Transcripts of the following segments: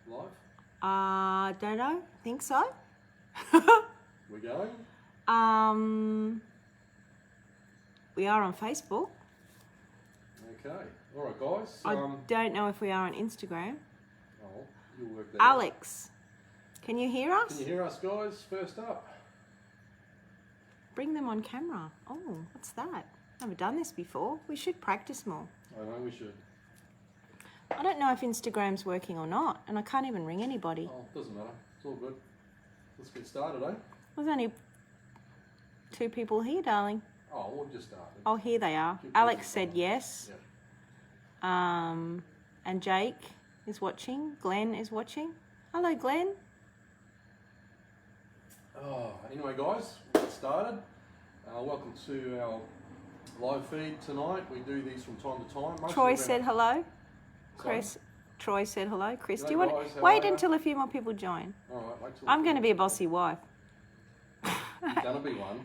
Live? Don't know. Think so. We're going? We are on Facebook. Okay. All right, guys. I don't know if we are on Instagram. Oh, you'll work that out. Alex, can you hear us? Can you hear us, guys? First up. Bring them on camera. Oh, what's that? Never done this before. We should practice more. I know we should. I don't know if Instagram's working or not, and I can't even ring anybody. Oh, doesn't matter. It's all good. Let's get started, eh? There's only 2 people here, darling. Oh, we've just started. Oh, here they are. Alex said yes. Yeah. And Jake is watching. Glenn is watching. Hello, Glenn. Oh, anyway, guys, we'll get started. Welcome to our live feed tonight. We do these from time to time. Troy said hello. Chris. Troy said hello. Chris, G'day, do you want guys, to how wait are ya? until a few more people join? All right, wait till I'm going to be a bossy wife. You're going to be one.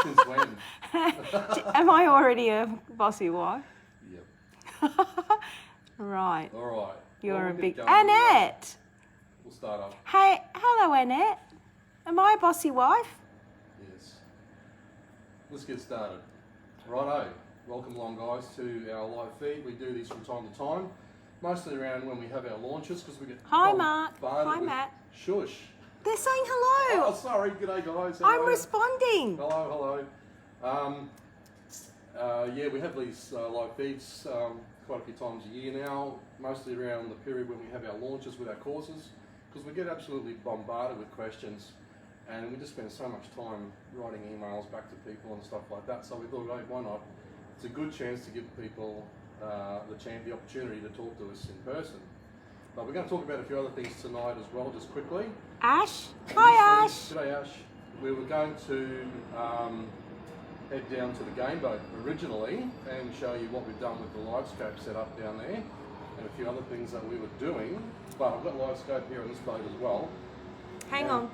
Since when? Am I already a bossy wife? Yep. Right. All right. You're Well, a we'll big... get going. Annette! We'll start up. Hey, hello, Annette. Am I a bossy wife? Yes. Let's get started. Righto. Welcome along, guys, to our live feed. We do these from time to time, mostly around when we have our launches, because we get Hi, Mark. bombarded Hi, with Matt. Shush. They're saying hello. Oh, sorry. G'day, guys. How I'm are ya? responding. Hello. Yeah, we have these live feeds quite a few times a year now, mostly around the period when we have our launches with our courses, because we get absolutely bombarded with questions, and we just spend so much time writing emails back to people and stuff like that. So we thought, hey, why not? It's a good chance to give people the opportunity to talk to us in person. But we're going to talk about a few other things tonight as well, just quickly. Ash. Hi, Ash. G'day, Ash. We were going to head down to the game boat originally and show you what we've done with the live scope set up down there and a few other things that we were doing. But I've got live scope here on this boat as well. Hang And on.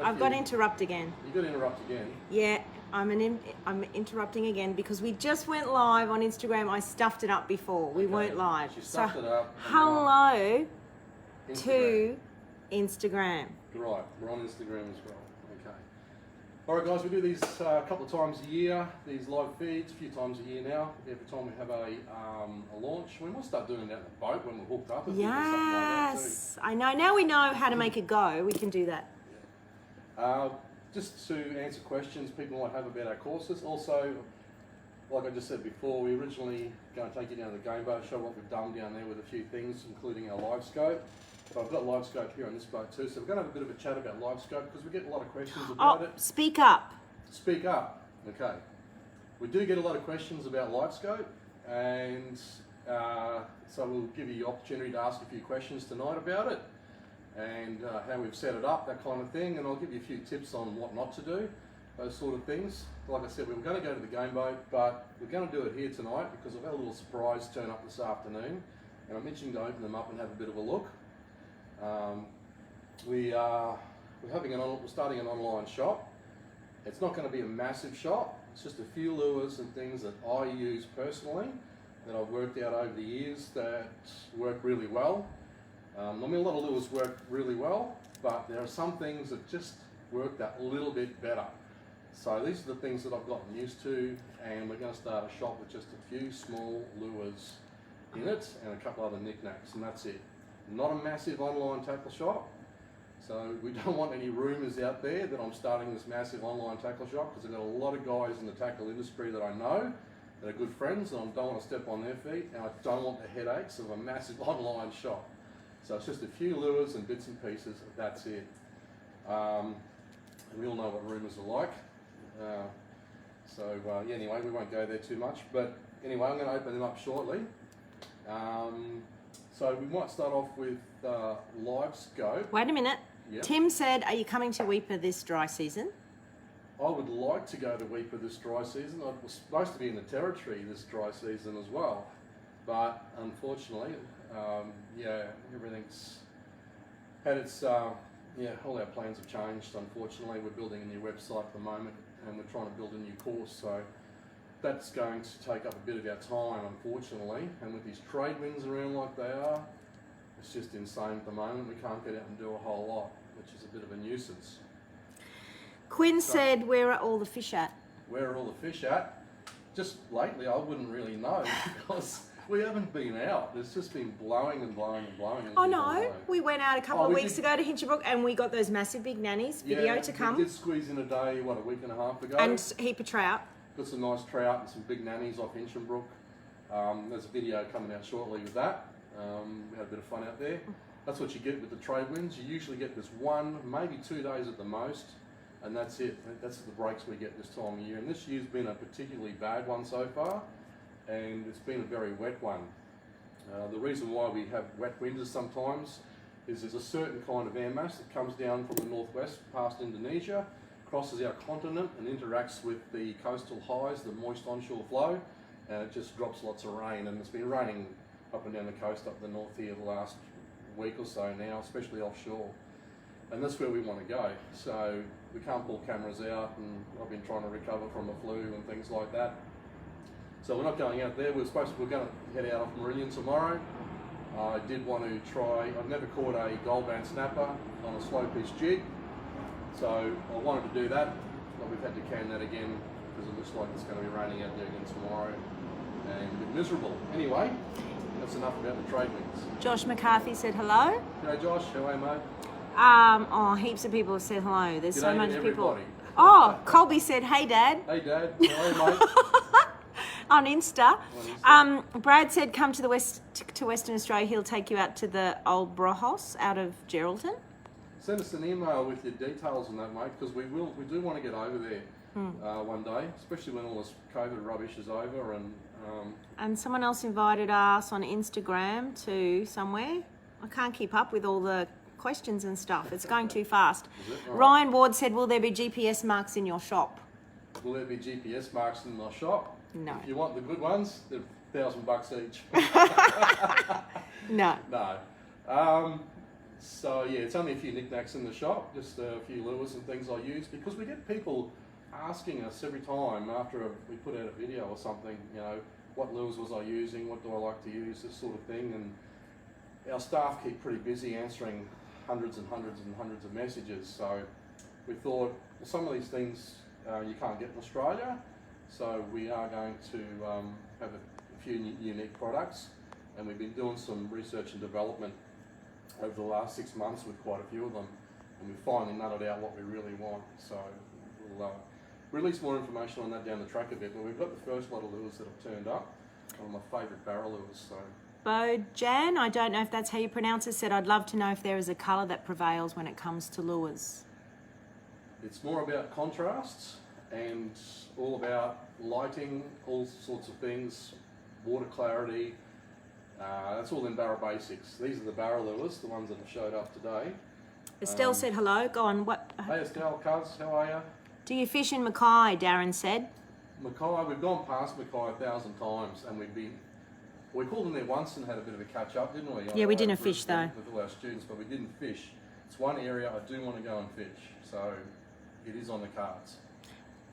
I've got to interrupt again. You got to interrupt again. Yeah, I'm interrupting again because we just went live on Instagram. I stuffed it up before. We weren't live. She stuffed it up. and Hello Instagram. to Instagram. Right, we're on Instagram as well. Okay. All right, guys, we do these a couple of times a year, these live feeds, a few times a year now. Every time we have a launch. We might start doing that in the boat when we're hooked up. Yes, I know. Now we know how to make it go. We can do that. Just to answer questions people might have about our courses. Also, like I just said before, we originally going to take you down to the game boat, show what we've done down there with a few things, including our live scope. But I've got live scope here on this boat too, so we're going to have a bit of a chat about live scope because we get a lot of questions about it. Speak up. Speak up. Okay. We do get a lot of questions about live scope, and so we'll give you the opportunity to ask a few questions tonight about it and how we've set it up, that kind of thing, and I'll give you a few tips on what not to do, those sort of things. Like I said, we were going to go to the game boat, but we're going to do it here tonight because I've had a little surprise turn up this afternoon, and I'm itching to open them up and have a bit of a look. We're starting an online shop. It's not going to be a massive shop. It's just a few lures and things that I use personally that I've worked out over the years that work really well. I mean, a lot of lures work really well, but there are some things that just work that little bit better. So these are the things that I've gotten used to, and we're going to start a shop with just a few small lures in it and a couple other knickknacks, and that's it. Not a massive online tackle shop, so we don't want any rumours out there that I'm starting this massive online tackle shop, because I've got a lot of guys in the tackle industry that I know that are good friends, and I don't want to step on their feet, and I don't want the headaches of a massive online shop. So it's just a few lures and bits and pieces, that's it. And we all know what rumours are like. Yeah, anyway, we won't go there too much, but anyway, I'm going to open them up shortly. So we might start off with live scope. Wait a minute. Yep. Tim said, are you coming to Weipa this dry season? I would like to go to Weipa this dry season. I was supposed to be in the Territory this dry season as well, but unfortunately, everything's had its, all our plans have changed. Unfortunately, we're building a new website at the moment, and we're trying to build a new course, so that's going to take up a bit of our time, unfortunately. And with these trade winds around like they are, it's just insane at the moment. We can't get out and do a whole lot, which is a bit of a nuisance. Quinn said, where are all the fish at? Where are all the fish at? Just lately, I wouldn't really know because we haven't been out. It's just been blowing and blowing and blowing. Oh no, we went out a couple of weeks did. ago to Hinchinbrook and we got those massive big nannies. Video to come. We did squeeze in a day, a week and a half ago. And a heap of trout. Got some nice trout and some big nannies off Hinchinbrook. There's a video coming out shortly with that. We had a bit of fun out there. That's what you get with the trade winds. You usually get this 1, maybe 2 days at the most, and that's it. That's the breaks we get this time of year. And this year's been a particularly bad one so far, and it's been a very wet one. The reason why we have wet winters sometimes is there's a certain kind of air mass that comes down from the northwest past Indonesia, crosses our continent and interacts with the coastal highs, the moist onshore flow, and it just drops lots of rain. And it's been raining up and down the coast up the north here the last week or so now, especially offshore. And that's where we want to go. So we can't pull cameras out, and I've been trying to recover from the flu and things like that. So we're not going out there. We're going to head out off Meridian tomorrow. I did want to try, I've never caught a gold band snapper on a slow pitch jig. So I wanted to do that, but we've had to can that again because it looks like it's going to be raining out there again tomorrow and a bit miserable. Anyway, that's enough about the trade winds. Josh McCarthy said hello. G'day Josh, how are you mate? Heaps of people have said hello. There's G'day so much to people. everybody. Oh, Colby said, hey Dad. Hey Dad, how are you mate? On Insta. Brad said, come to Western Australia. He'll take you out to the old Brojos out of Geraldton. Send us an email with your details on that, mate, because we do want to get over there one day, especially when all this COVID rubbish is over. And someone else invited us on Instagram to somewhere. I can't keep up with all the questions and stuff. It's going too fast. Ryan Ward said, will there be GPS marks in your shop? Will there be GPS marks in my shop? No. If you want the good ones, they're $1,000 each. No. No. So yeah, it's only a few knickknacks in the shop, just a few lures and things I use, because we get people asking us every time after we put out a video or something, you know, what lures was I using, what do I like to use, this sort of thing. And our staff keep pretty busy answering hundreds and hundreds and hundreds of messages. So we thought, well, some of these things you can't get in Australia, so we are going to have a few unique products, and we've been doing some research and development over the last 6 months with quite a few of them, and we finally nutted out what we really want. So we'll release more information on that down the track a bit, but we've got the first lot of lures that have turned up, one of my favourite barrel lures. So Bojan, I don't know if that's how you pronounce it, said, I'd love to know if there is a colour that prevails when it comes to lures. It's more about contrasts and all about lighting, all sorts of things, water clarity. That's all in barra basics. These are the barra lures, the ones that have showed up today. Estelle said hello. Go on. What? Hey Estelle, cuz, how are you? Do you fish in Mackay? Darren said. Mackay, we've gone past Mackay 1,000 times, and we called in there once and had a bit of a catch up, didn't we? Yeah, we didn't fish though. With all our students, but we didn't fish. It's one area I do want to go and fish, so it is on the cards.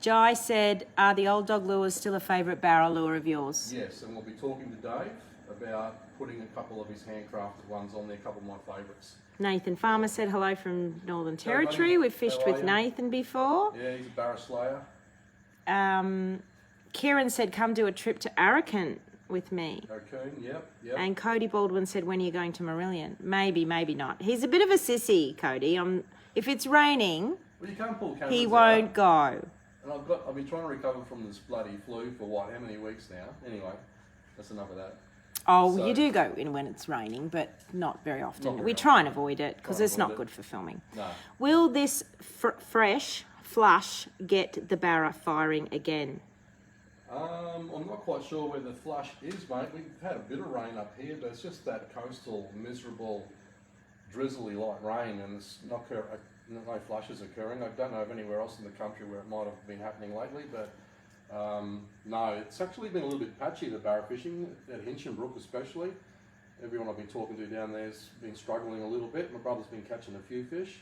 Jai said, are the old dog lures still a favourite barra lure of yours? Yes, and we'll be talking to Dave about putting a couple of his handcrafted ones on there, a couple of my favourites. Nathan Farmer said hello from Northern Hello, buddy. Territory. We've fished How are with you? Nathan before. Yeah, he's a barra slayer. Kieran said, come do a trip to Arakan with me. Okay, yep. And Cody Baldwin said, when are you going to Marillion? Maybe, maybe not. He's a bit of a sissy, Cody. If it's raining, Well, you can't pull cameras he out. won't go. And I've been trying to recover from this bloody flu for how many weeks now? Anyway, that's enough of that. Oh, So- you do go in when it's raining, but not very often. Not very We try and often. avoid it because Try and it's not avoid it. good for filming. No. Will this fresh flush get the barra firing again? I'm not quite sure where the flush is, mate. We've had a bit of rain up here, but it's just that coastal, miserable, drizzly light rain, and it's no flushes occurring. I don't know of anywhere else in the country where it might have been happening lately, but no, it's actually been a little bit patchy, the barra fishing, at Hinchinbrook especially. Everyone I've been talking to down there's been struggling a little bit. My brother's been catching a few fish,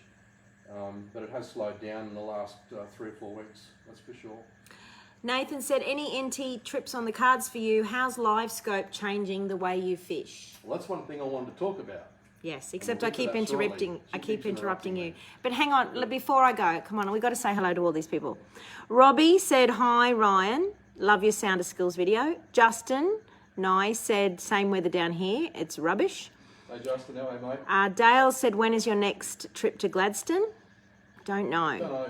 but it has slowed down in the last 3 or 4 weeks, that's for sure. Nathan said, any NT trips on the cards for you? How's live scope changing the way you fish? Well, that's one thing I wanted to talk about. Yes, except we'll I get to keep that shortly. interrupting. I She keep keeps interrupting you. me. But hang on, before I go, come on, we've got to say hello to all these people. Robbie said, hi, Ryan. Love your Sound of Skills video. Justin Nye said, same weather down here. It's rubbish. Hey, Justin, how are you, mate? Dale said, when is your next trip to Gladstone? Don't know. Don't know.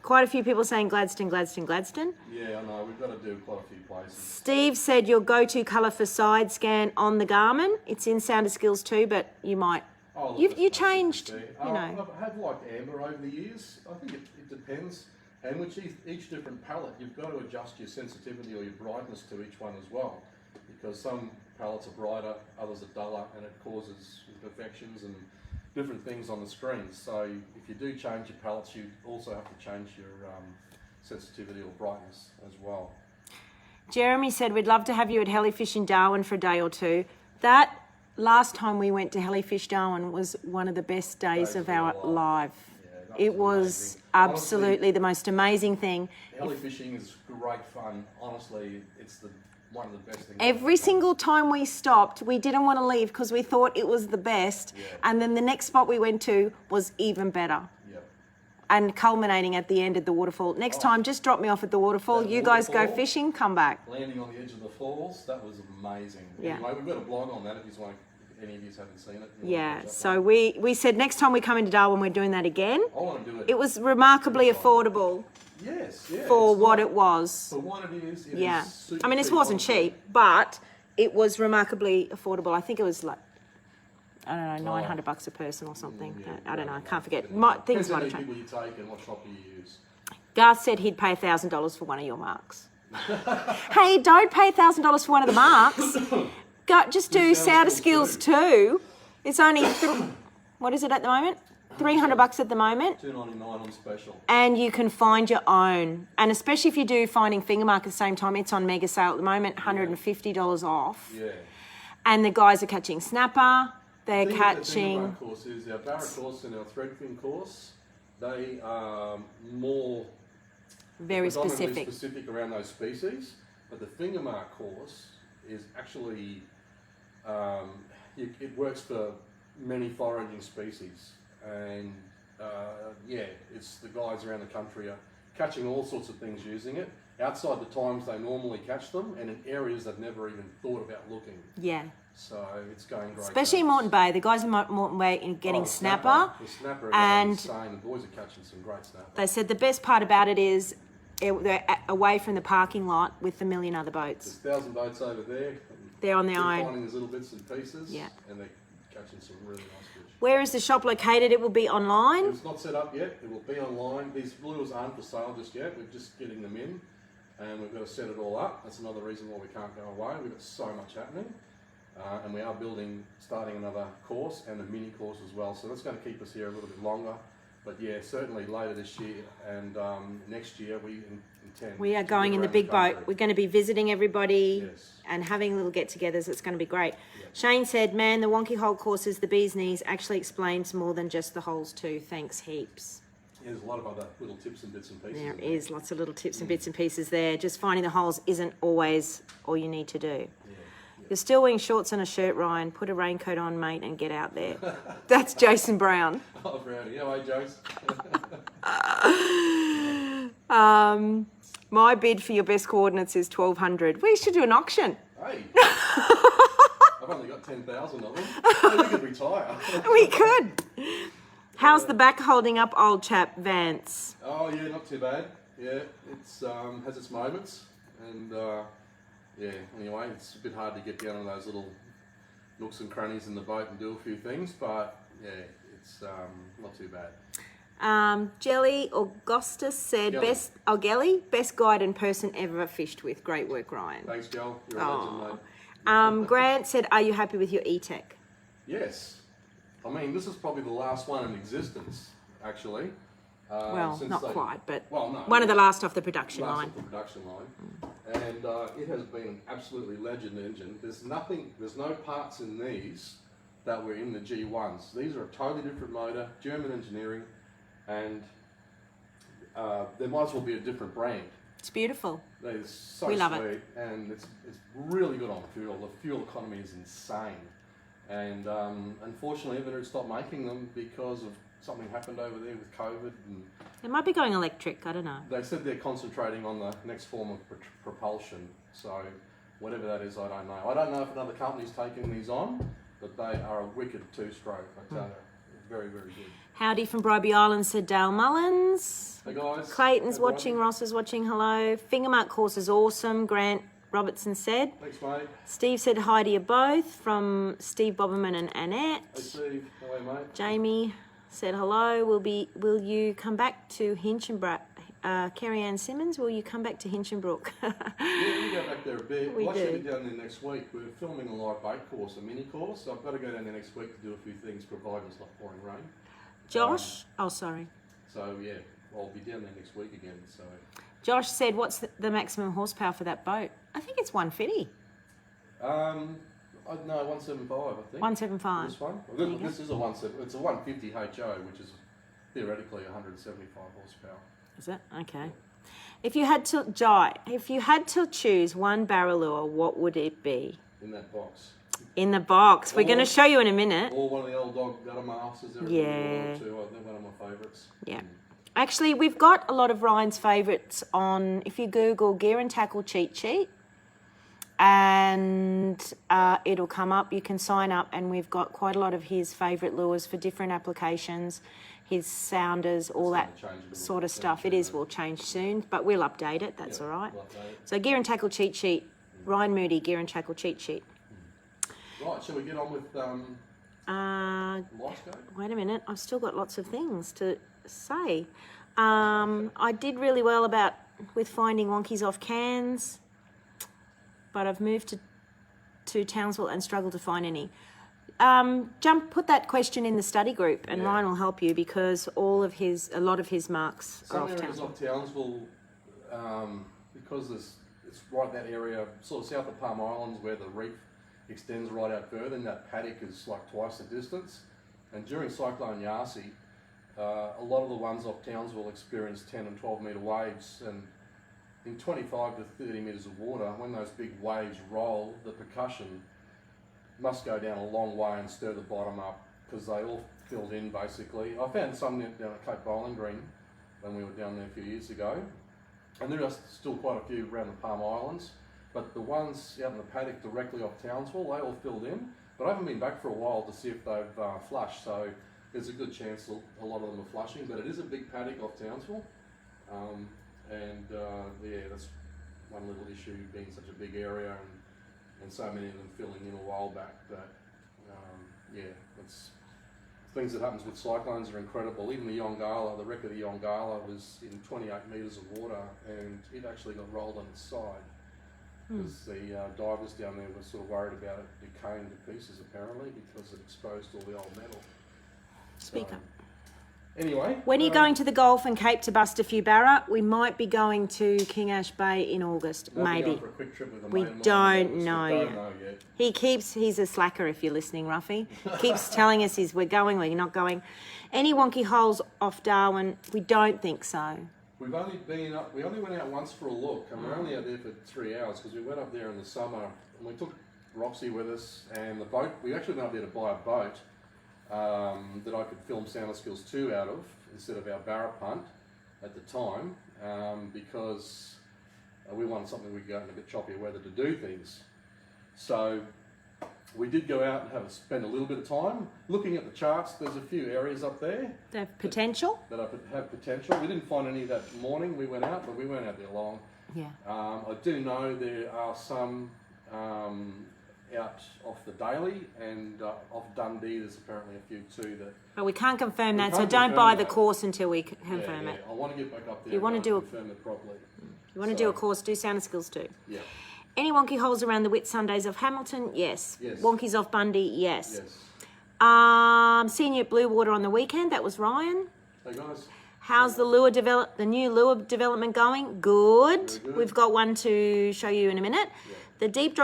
Quite a few people saying Gladstone, Gladstone, Gladstone. Yeah, I know. We've got to do quite a few places. Steve said your go-to colour for side scan on the Garmin. It's in Sound of Skills too, but you might... You changed, you know. I've had like amber over the years. I think it depends. And with each different palette, you've got to adjust your sensitivity or your brightness to each one as well. Because some palettes are brighter, others are duller, and it causes imperfections and different things on the screen. So if you do change your palettes, you also have to change your sensitivity or brightness as well. Jeremy said, we'd love to have you at Hellyfish in Darwin for a day or two. That last time we went to Hellyfish Darwin was one of the best days of our life. Yeah, it was absolutely honestly, the most amazing thing. Hellyfishing is great fun. Honestly, it's one of the best things. Every single time we stopped, we didn't want to leave because we thought it was the best. Yeah. And then the next spot we went to was even better. Yeah. And culminating at the end of the waterfall. Next time, just drop me off at the waterfall. You guys go fishing, come back. Landing on the edge of the falls, that was amazing. Yeah. Anyway, we've got a blog on that if any of you haven't seen it. Yeah, so we said next time we come into Darwin, we're doing that again. I want to do it. It was remarkably affordable. Yes, yeah. For what it was. For what it is, it yeah. is super I mean, it wasn't cheap, but it was remarkably affordable. I think it was like, I don't know, $900 a person or something. Yeah, I don't know, I can't forget. Things might have changed. People you take and what shop you use. Garth said he'd pay $1,000 for one of your marks. Hey, don't pay $1,000 for one of the marks. Just do Sound of Skills 2. It's only, what is it at the moment? $300 at the moment. $2.99 on special. And you can find your own. And especially if you do Finding Fingermark at the same time, it's on mega sale at the moment, $150 off. Yeah. And the guys are catching snapper. They're catching... The course is our barra course and our threadfin course. They are more... Very specific around those species. But the Fingermark course is actually... it works for many foraging species. And it's the guys around the country are catching all sorts of things using it outside the times they normally catch them and in areas they've never even thought about looking. Yeah. So it's going great. Especially in Moreton Bay. The guys in Moreton Bay are getting snapper. The snapper and insane. The boys are catching some great snapper. They said the best part about it is they're away from the parking lot with a million other boats. There's 1,000 boats over there. They're on their own. Finding these little bits and pieces. Yeah. And they're catching some really nice fish. Where is the shop located? It will be online. It's not set up yet. It will be online. These lures aren't for sale just yet. We're just getting them in, and we've got to set it all up. That's another reason why we can't go away. We've got so much happening, and we are starting another course and a mini course as well. So that's going to keep us here a little bit longer. But yeah, certainly later this year and next year we intend. We are going in the big boat. We're going to be visiting everybody and having little get-togethers. It's going to be great. Yeah. Shane said, man, the wonky hole courses, the bee's knees, actually explains more than just the holes too. Thanks heaps. Yeah, there's a lot of other little tips and bits and pieces. There is lots of little tips and bits and pieces there. Just finding the holes isn't always all you need to do. Yeah. You're still wearing shorts and a shirt, Ryan. Put a raincoat on, mate, and get out there. That's Jason Brown. Oh, Brownie. How are you, Jace? My bid for your best coordinates is 1,200. We should do an auction. Hey. I've only got 10,000 of them. Maybe we could retire. We could. How's the back holding up, old chap, Vance? Oh, yeah, not too bad. Yeah, it's has its moments. And... yeah, anyway, it's a bit hard to get down on those little nooks and crannies in the boat and do a few things, but yeah, it's not too bad. Jelly Augustus said, best guide and person ever fished with. Great work, Ryan. Thanks, Gel. You're a legend, mate. Grant said, are you happy with your E-Tech? Yes. I mean, this is probably the last one in existence, actually. Well, not quite, but well, no, one of the last off the production line. And it has been an absolutely legend engine. There's no parts in these that were in the G1s. These are a totally different motor, German engineering, and there might as well be a different brand. It's beautiful. They're so we love sweet, it. and it's really good on fuel. The fuel economy is insane. And unfortunately, Everett stopped making them because of something happened over there with COVID. And It might be going electric, I don't know. they said they're concentrating on the next form of propulsion. So whatever that is, I don't know. I don't know if another company's taking these on, but they are a wicked two-stroke, I tell you. Very, very good. Howdy from Bribey Island, said Dale Mullins. Hey guys. Clayton's Hey, watching, Bribey. Ross is watching, hello. Fingermark course is awesome, Grant Robertson said. Thanks, mate. Steve said hi to you both, from Steve Boberman and Annette. Hey, Steve. How are you, mate? Jamie said hello. Will you come back to Hinchinbrook? Kerry Ann Simmons, will you come back to Hinchinbrook? Yeah, we go back there a bit. We We'll actually do. be down there next week. We're filming a live bait course, a mini course. So I've got to go down there next week to do a few things, providing it's not pouring rain. Josh, oh sorry. So yeah, I'll be down there next week again. So Josh said, what's the maximum horsepower for that boat? I think it's 150. I know 175. I think 175. This one. There you This is a 170. It's a 150 HO, which is theoretically 175 horsepower. Is it? Okay. If you had to choose one barrel lure, what would it be? In that box. In the box. We're going to show you in a minute. Or one of the old dog gutter masters. Yeah. They're one of my favourites. Yeah. Actually, we've got a lot of Ryan's favourites on, if you Google Gear and Tackle Cheat Sheet, and it'll come up. You can sign up, and we've got quite a lot of his favourite lures for different applications, his sounders, all that sort of stuff. It is, will change soon, but we'll update it. That's all right. We'll update it. So Gear and Tackle Cheat Sheet, Ryan Moody, Gear and Tackle Cheat Sheet. Right, shall we get on with Lifescope? Wait a minute, I've still got lots of things to say. I did really well with finding wonkies off cans, but I've moved to Townsville and struggled to find any. Put that question in the study group, and Yeah. Ryan will help you, because a lot of his marks are Some off areas Townsville. of Townsville, because it's right that area, sort of south of Palm Islands, where the reef extends right out further, and that paddock is like twice the distance. And during Cyclone Yasi, a lot of the ones off Townsville experienced 10 and 12 metre waves, and in 25 to 30 metres of water, when those big waves roll, the percussion must go down a long way and stir the bottom up, because they all filled in basically. I found some down at Cape Bowling Green when we were down there a few years ago, and there are still quite a few around the Palm Islands, but the ones out in the paddock directly off Townsville, they all filled in. But I haven't been back for a while to see if they've flushed, so there's a good chance a lot of them are flushing, but it is a big paddock off Townsville. Yeah, that's one little issue, being such a big area and so many of them filling in a while back. But yeah, it's things that happens with cyclones are incredible. Even the Yongala, the wreck of the Yongala was in 28 metres of water, and it actually got rolled on its side because the divers down there were sort of worried about it decaying to pieces apparently, because it exposed all the old metal. Speak So, up. Anyway. When are you going to the Gulf and Cape to bust a few barra? We might be going to King Ash Bay in August, I'll be maybe. going for a quick trip with a We mate of mine. don't We know don't yet. know yet. He's a slacker if you're listening, Ruffy. Keeps telling us we're going, we're not going. Any wonky holes off Darwin? We don't think so. We only went out once for a look, and we're only out there for 3 hours, because we went up there in the summer, and we took Roxy with us, and the boat, we actually went up there to buy a boat that I could film Sound Skills 2 out of, instead of our barra punt at the time, because we wanted something we could go in a bit choppier weather to do things. So we did go out and spend a little bit of time looking at the charts. There's a few areas up there They have potential. that have potential. We didn't find any that morning we went out, but we weren't out there long. Yeah. I do know there are some out off the Daily, and off Dundee there's apparently a few too that... But we can't confirm that, so can't don't confirm buy the that. course until we confirm it. I want to get back up there You wanna and do a- confirm it properly. You want to do a course, do Sound Skills too. Yeah. Any wonky holes around the Whit Sundays of Hamilton? Yes. Yes. Wonkies off Bundy? Yes. Yes. Seeing you at Blue Water on the weekend, that was Ryan. Hey guys. How's the new lure development going? Good. Very good. We've got one to show you in a minute. Yeah. The deep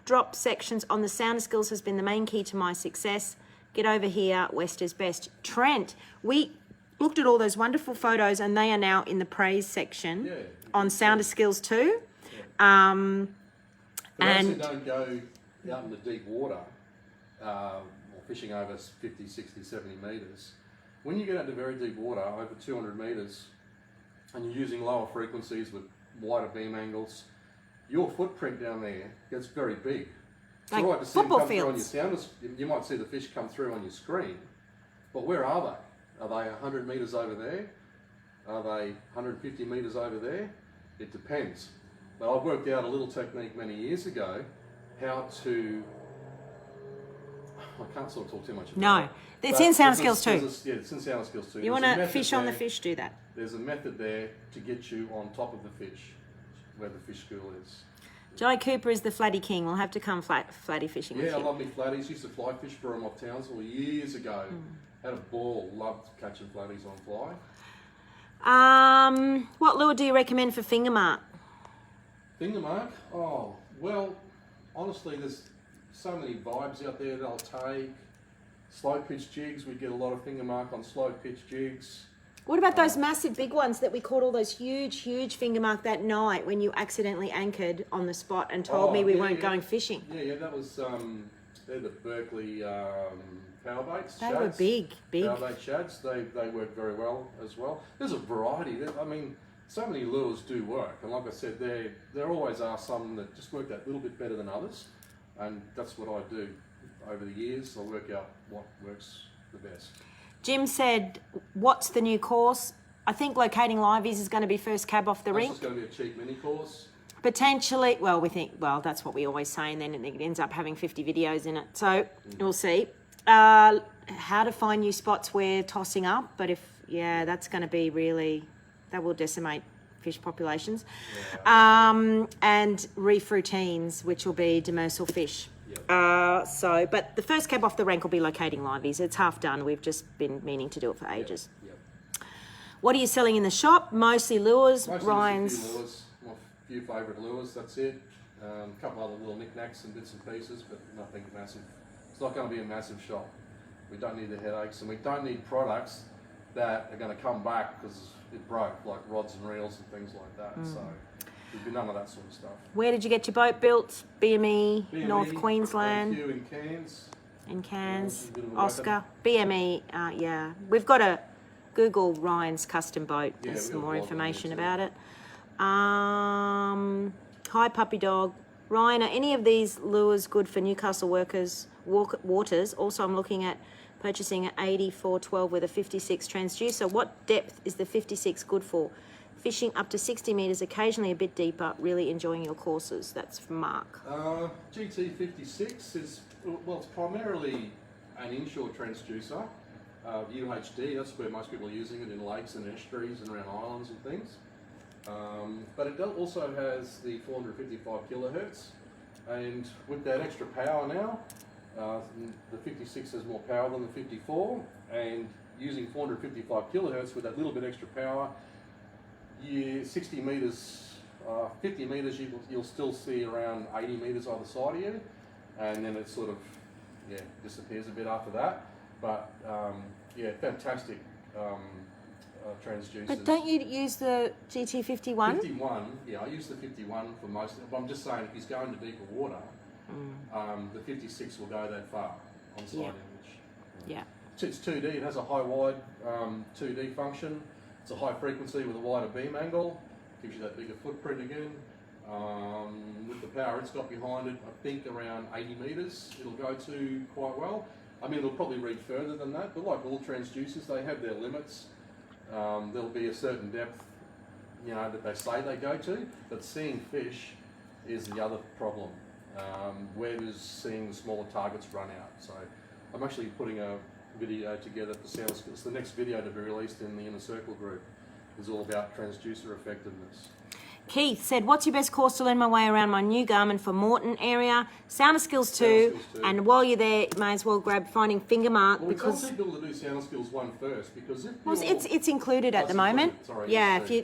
drop sections on the Sound Skills has been the main key to my success. Get over here, West is best. Trent, we looked at all those wonderful photos, and they are now in the praise section on Sounder Skills too. For those who And don't go out in the deep water, or fishing over 50, 60, 70 metres, when you get into very deep water, over 200 metres, and you're using lower frequencies with wider beam angles, your footprint down there gets very big. It's Like all right to see them football come through on your fields. sound. You might see the fish come through on your screen, but where are they? Are they 100 metres over there? Are they 150 metres over there? It depends. But I've worked out a little technique many years ago, how to, I can't sort of talk too much about No, it. it's But in Sound there's a- Skills too. there's a- Yeah, it's in Sound Skills too. You There's want a to method fish on the there. fish, do that. There's a method there to get you on top of the fish, where the fish school is. Joey Cooper is the flatty king. We'll have to come flatty fishing with Yeah, I you. love me flatties. Used to fly fish for them off Townsville years ago. Had a ball. Loved catching flatties on fly. What lure do you recommend for finger mark? Finger mark? Oh, well, honestly, there's so many vibes out there they'll take. Slow pitch jigs, we get a lot of finger mark on slow pitch jigs. What about those massive big ones that we caught all those huge finger mark that night when you accidentally anchored on the spot and told me we weren't going fishing? Yeah, that was, they're the Berkeley power baits. They were big. Power bait shads, they work very well as well. There's a variety. I mean, so many lures do work, and like I said, there always are some that just work that little bit better than others, and that's what I do over the years. I work out what works the best. Jim said, what's the new course? I think locating liveys is going to be first cab off the rink. It's going to be a cheap mini course. Potentially, that's what we always say, and then it ends up having 50 videos in it. So we'll see. How to find new spots where tossing up, but that's going to be really, that will decimate fish populations. Yeah. And reef routines, which will be demersal fish. Yep. But the first cab off the rank will be locating liveys. It's half done. We've just been meaning to do it for ages. Yep. What are you selling in the shop? Mostly lures, Mostly Ryan's. just a few lures, my few favourite lures, that's it. A couple other little knickknacks and bits and pieces, but nothing massive. It's not going to be a massive shop. We don't need the headaches, and we don't need products that are going to come back because it broke, like rods and reels and things like that. So there'll be none of that sort of stuff. Where did you get your boat built? BME, North BME, Queensland. HQ in Cairns. In Cairns, a bit of a Oscar, BME, yeah. We've got to Google Ryan's custom boat. Yeah, There's we've some got a more blog on information there too. about it. Hi, puppy dog. Ryan, are any of these lures good for Newcastle waters? Also, I'm looking at purchasing an 8412 with a 56 transducer. What depth is the 56 good for? Fishing up to 60 metres, occasionally a bit deeper. Really enjoying your courses. That's from Mark. GT56 is, well, it's primarily an inshore transducer. UHD, that's where most people are using it, in lakes and estuaries and around islands and things. But it also has the 455 kilohertz, and with that extra power now, the 56 has more power than the 54, and using 455 kilohertz with that little bit extra power, 60 metres, 50 metres, you'll still see around 80 metres either side of you, and then it sort of disappears a bit after that. But fantastic transducers. But don't you use the GT51? 51, yeah, I use the 51 for most. But I'm just saying, if he's going to deeper water, the 56 will go that far on side image. Yeah. It's 2D. It has a high-wide 2D function. It's a high frequency with a wider beam angle. Gives you that bigger footprint again. With the power it's got behind it, I think around 80 metres it'll go to quite well. I mean, it'll probably read further than that, but like all transducers, they have their limits. There'll be a certain depth, that they say they go to, but seeing fish is the other problem. Where does seeing the smaller targets run out? So I'm actually putting a video together for Sound Skills. The next video to be released in the Inner Circle group is all about transducer effectiveness. Keith said, what's your best course to learn my way around my new Garmin for Moreton area? Sound Skills 2, and while you're there, you may as well grab Finding Finger Mark. Well, because we tell people to do Sound Skills 1 first, because if it's included at the moment. Sorry, yeah, if you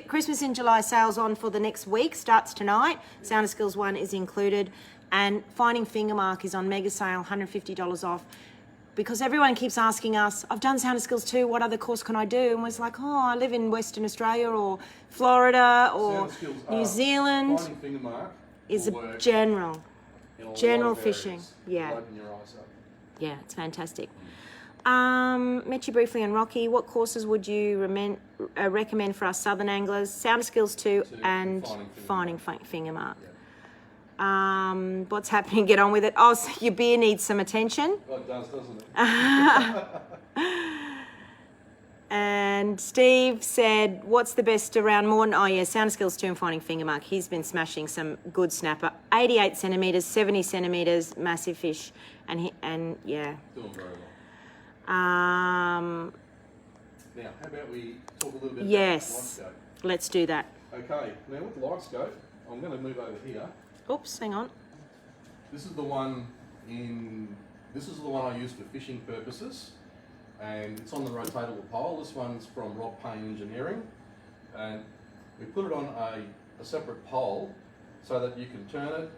Christmas in July sales on for the next week, starts tonight. Sound Skills 1 is included, and Finding Finger Mark is on mega sale, $150 off. Because everyone keeps asking us, I've done Sound Skills 2, what other course can I do? And we're like, I live in Western Australia or Florida or New Zealand. Finding Finger Mark is a general. in a lot General of fishing, areas. yeah. It'll open your eyes up. Yeah, it's fantastic. Met you briefly on Rocky. What courses would you recommend for us southern anglers? Sounder Skills 2 and finding finger mark. Yeah. What's happening? Get on with it. Oh, so your beer needs some attention. Well, it does, doesn't it? And Steve said, what's the best around Morton? Oh, yeah, Sounder Skills 2 and finding finger mark. He's been smashing some good snapper. 88 centimetres, 70 centimetres, massive fish. And yeah. Doing very well. Um, Now, how about we talk a little bit yes, about live scope? Let's do that. Okay, now with live scope, I'm going to move over here. Oops, hang on. This is the one I use for fishing purposes, and it's on the rotatable pole. This one's from Rob Payne Engineering, and we put it on a separate pole so that you can turn it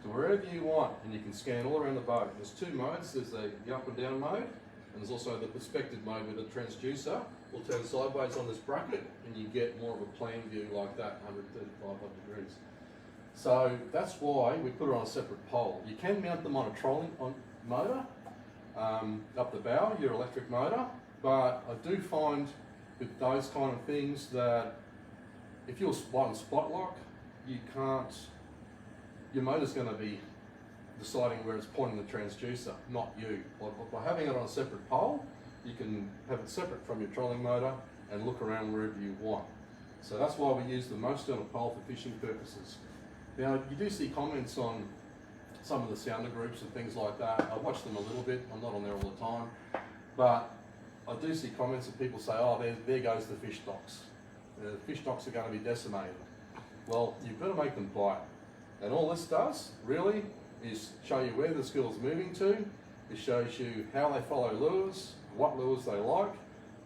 to wherever you want, and you can scan all around the boat. There's two modes. There's the up and down mode, and there's also the perspective mode with the transducer. We'll turn sideways on this bracket, and you get more of a plan view like that, 135 degrees. So that's why we put it on a separate pole. You can mount them on a trolling motor up the bow, your electric motor, but I do find with those kind of things that if you're on spot lock, you can't. Your motor's going to be deciding where it's pointing the transducer, not you. By having it on a separate pole, you can have it separate from your trolling motor and look around wherever you want. So that's why we use the most on a pole for fishing purposes. Now, you do see comments on some of the sounder groups and things like that. I watch them a little bit. I'm not on there all the time. But I do see comments that people say, oh, there goes the fish stocks. The fish stocks are going to be decimated. Well, you've got to make them bite. And all this does, really, is show you where the skill's moving to. It shows you how they follow lures, what lures they like,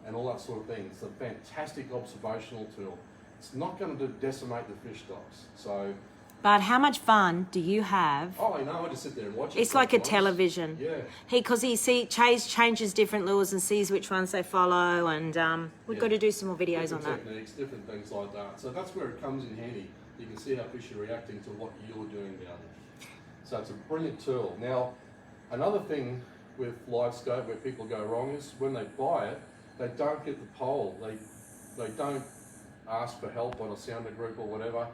and all that sort of thing. It's a fantastic observational tool. It's not going to decimate the fish stocks. So. But how much fun do you have? Oh, I know. I just sit there and watch it. It's like a television. Yeah. Because he changes different lures and sees which ones they follow, and we've got to do some more videos on that. Techniques, different things like that. So that's where it comes in handy. You can see how fish are reacting to what you're doing down there. So it's a brilliant tool. Now, another thing with live scope where people go wrong is when they buy it, they don't get the pole. They don't ask for help on a sounder group or whatever.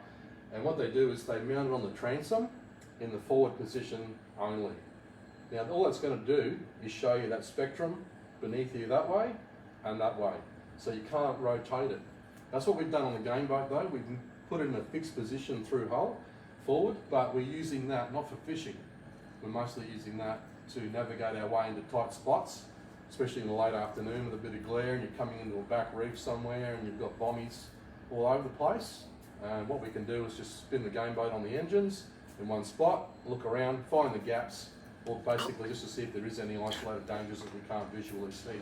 And what they do is they mount it on the transom in the forward position only. Now, all that's going to do is show you that spectrum beneath you that way and that way. So you can't rotate it. That's what we've done on the game boat though. We've put it in a fixed position through hull forward, but we're using that not for fishing. We're mostly using that to navigate our way into tight spots, especially in the late afternoon with a bit of glare and you're coming into a back reef somewhere and you've got bommies all over the place. And what we can do is just spin the game boat on the engines in one spot, look around, find the gaps, or basically just to see if there is any isolated dangers that we can't visually see.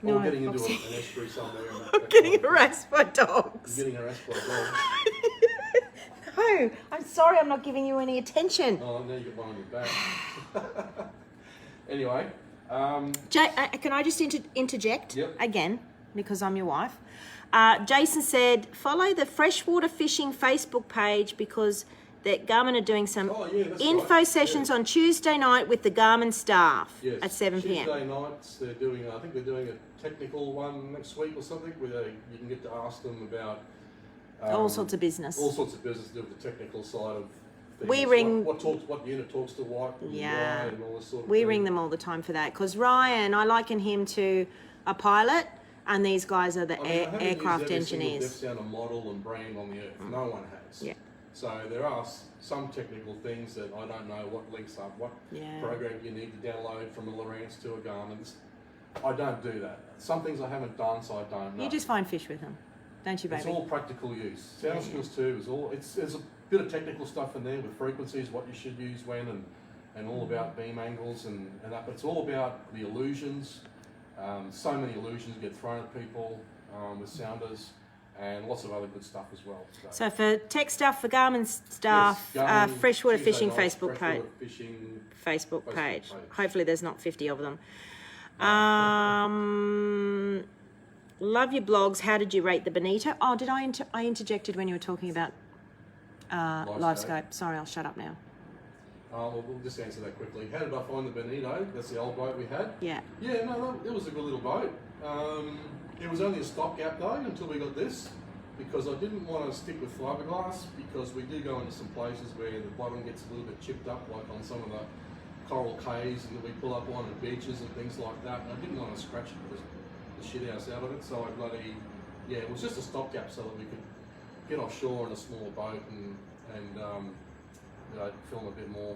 No, or getting into an estuary somewhere. I'm getting harassed by dogs. You're getting harassed by dogs. No, I'm sorry, I'm not giving you any attention. Oh, now you got one on your back. Anyway. Can I just interject again, because I'm your wife? Jason said, follow the freshwater fishing Facebook page because that Garmin are doing some info sessions on Tuesday night with the Garmin staff at 7 p.m. Tuesday nights, they're doing, I think they're doing a technical one next week or something where you can get to ask them about all sorts of business. All sorts of business to do with the technical side of things. We ring what unit talks to what, and all this sort of we thing. ring them all the time for that because Ryan, I liken him to a pilot. And these guys are the aircraft engineers. They've found a model and brand on the earth. No one has. Yeah. So there are some technical things that I don't know what links up, what program you need to download from a Lowrance to a Garmin. I don't do that. Some things I haven't done, so I don't know. You just find fish with them, don't you, baby? It's all practical use. Sound skills too is all. There's a bit of technical stuff in there with frequencies, what you should use when, and all about beam angles and that. But it's all about the illusions. So many illusions get thrown at people with sounders and lots of other good stuff as well. So for tech stuff, for Garmin staff, Garmin, Freshwater Fishing Facebook page. Facebook page. Hopefully there's not 50 of them. Love your blogs. How did you rate the Bonito? Oh, did I interjected when you were talking about live scope. Sorry, I'll shut up now. well, we'll just answer that quickly. How did I find the Bonito? That's the old boat we had. Yeah. Yeah, no, it was a good little boat. It was only a stopgap though until we got this, because I didn't want to stick with fiberglass, because we do go into some places where the bottom gets a little bit chipped up, like on some of the coral cays and that we pull up on at beaches and things like that. And I didn't want to scratch the shit house out of it, so it was just a stopgap so that we could get offshore in a smaller boat and film a bit more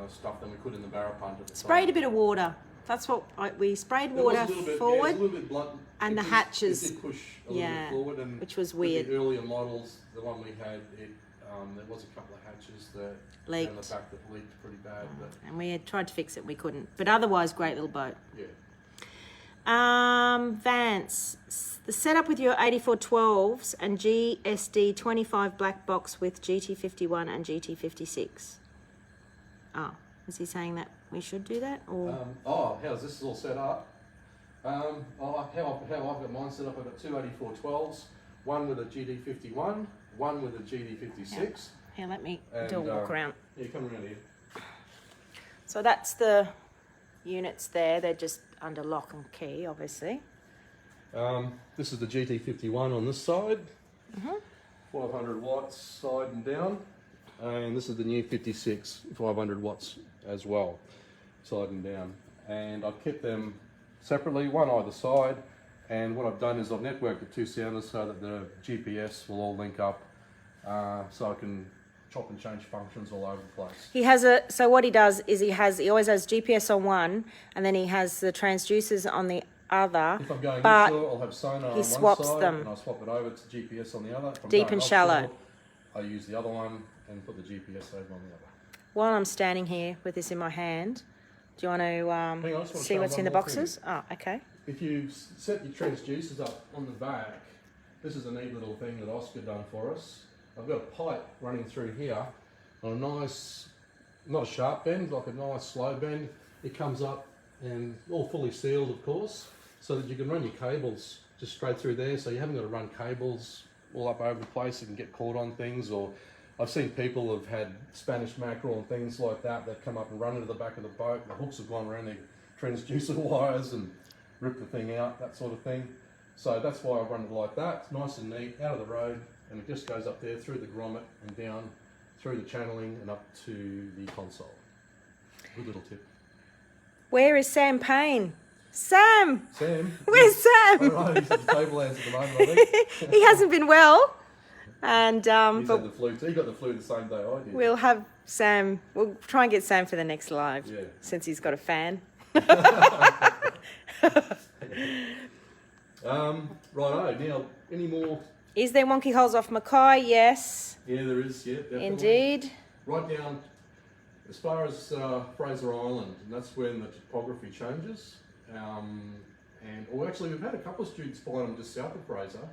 stuff than we could in the barra punt at the Sprayed time. a bit of water. That's what we sprayed It was water a little bit, forward. yeah, it was a little bit blunt. And It the did- hatches, It did push a little bit forward, and which was with weird. the earlier models, the one we had, there was a couple of hatches that Leaked. down the back that leaked pretty bad. But And we had tried to fix it, we couldn't. But otherwise, great little boat. yeah, Vance, the setup with your 8412s and GSD 25 black box with GT51 and GT56. Oh, is he saying that we should do that? Or how's this all set up? How I've got mine set up, I've got two 8412s, one with a GD51, one with a GD56. here, let me And, do a walk around. Yeah, come around here. So that's the units there. They're just under lock and key, obviously. This is the GT51 on this side, 500 watts side and down, and this is the new 56, 500 watts as well, side and down. And I've kept them separately, one either side, and what I've done is I've networked the two sounders so that the GPS will all link up, so I can chop and change functions all over the place. He has so what he does is he always has GPS on one, and then he has the transducers on the other. If I'm going but inshore, I'll have sonar on he one swaps side, them. and I'll swap it over to GPS on the other. If I'm Deep going and offshore, shallow. I use the other one and put the GPS over on the other. While I'm standing here with this in my hand, do you want Hang on, I to just wanna see show what's one in the more thing. boxes? Oh, okay. If you set your transducers up on the back, this is a neat little thing that Oscar done for us. I've got a pipe running through here on a nice, not a sharp bend, like a nice slow bend. It comes up and all fully sealed, of course, so that you can run your cables just straight through there, so you haven't got to run cables all up over the place and get caught on things. Or I've seen people have had Spanish mackerel and things like that that come up and run into the back of the boat. The hooks have gone around their transducer wires and ripped the thing out, that sort of thing. So that's why I run it like that. It's nice and neat, out of the road, and it just goes up there through the grommet and down through the channeling and up to the console. Good little tip. Where is Sam Payne? Sam! Sam? Where's I Sam? don't know, he's at the table hands at the moment, I think. He hasn't been well. And He's had but the flu. He got the flu the same day I did. we'll have Sam. We'll try and get Sam for the next live, Yeah. since he's got a fan. Righto, now, any more? Is there wonky holes off Mackay? Yes, Yeah, there is, yeah, definitely. indeed. Right down as far as Fraser Island, and that's when the topography changes. Actually, we've had a couple of students find them just south of Fraser,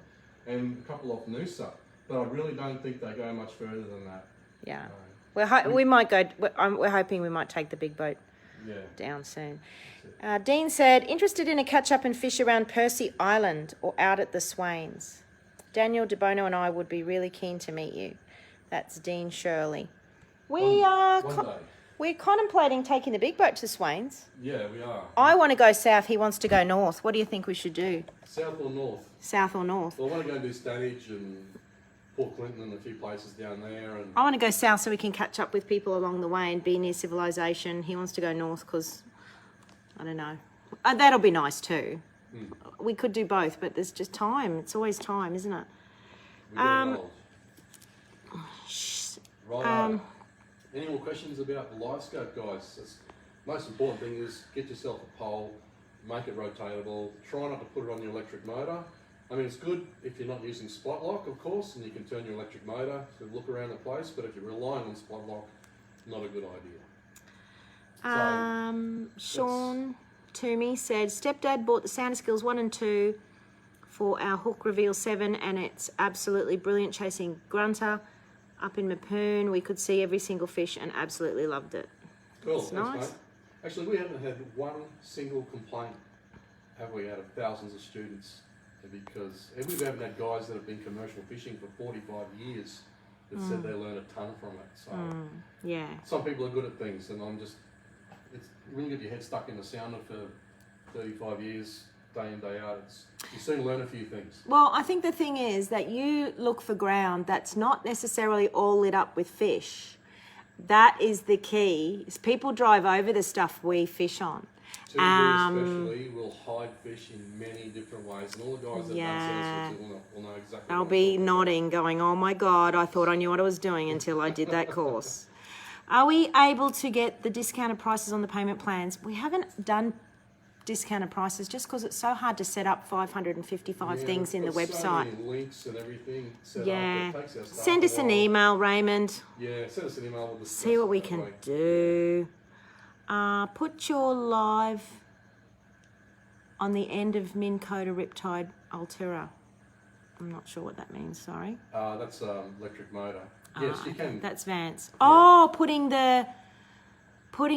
and a couple off Noosa, but I really don't think they go much further than that. Yeah, No. we might go. We're hoping we might take the big boat Yeah. down soon. Dean said, interested in a catch up and fish around Percy Island or out at the Swains. Daniel DeBono and I would be really keen to meet you. That's Dean Shirley. We are. One day. We're contemplating taking the big boat to Swains. Yeah, we are. I want to go south. He wants to go north. What do you think we should do? South or north? South or north? Well, I want to go and do Stanage and Port Clinton and a few places down there. And I want to go south so we can catch up with people along the way and be near civilization. He wants to go north because, I don't know. That'll be nice too. We could do both, but there's just time. It's always time, isn't it? we're getting old. Right. Any more questions about the live scope, guys? The most important thing is get yourself a pole, make it rotatable, try not to put it on your electric motor. I mean, it's good if you're not using spot lock, of course, and you can turn your electric motor to look around the place, but if you're relying on spot lock, not a good idea. Sean Toomey said, stepdad bought the Sounder Skills 1 and 2 for our Hook Reveal 7, and it's absolutely brilliant chasing grunter. Up in Mapoon, we could see every single fish and absolutely loved it. Cool, It's thanks, nice. mate. Actually, we haven't had one single complaint, have we, out of thousands of students? Because we haven't had guys that have been commercial fishing for 45 years that said they learn a ton from it. So Yeah. some people are good at things, and when you get your head stuck in the sounder for 35 years, day in, day out, you soon learn a few things. Well, I think the thing is that you look for ground that's not necessarily all lit up with fish. That is the key. Is people drive over the stuff we fish on. TV especially will hide fish in many different ways, and all the guys that have done will know exactly. They'll be nodding, going, "Oh my God, I thought I knew what I was doing until I did that course." Are we able to get the discounted prices on the payment plans? We haven't done discounted prices just because it's so hard to set up 555 things in the website. So many links and everything set up. Yeah. It takes our staff Send us a an while. email, Raymond. Yeah, send us an email. We'll discuss See what it we that can way. do. Put your live on the end of Minn Kota Riptide Altera. I'm not sure what that means, sorry. That's electric motor. Yes, you can. That's Vance. Oh, putting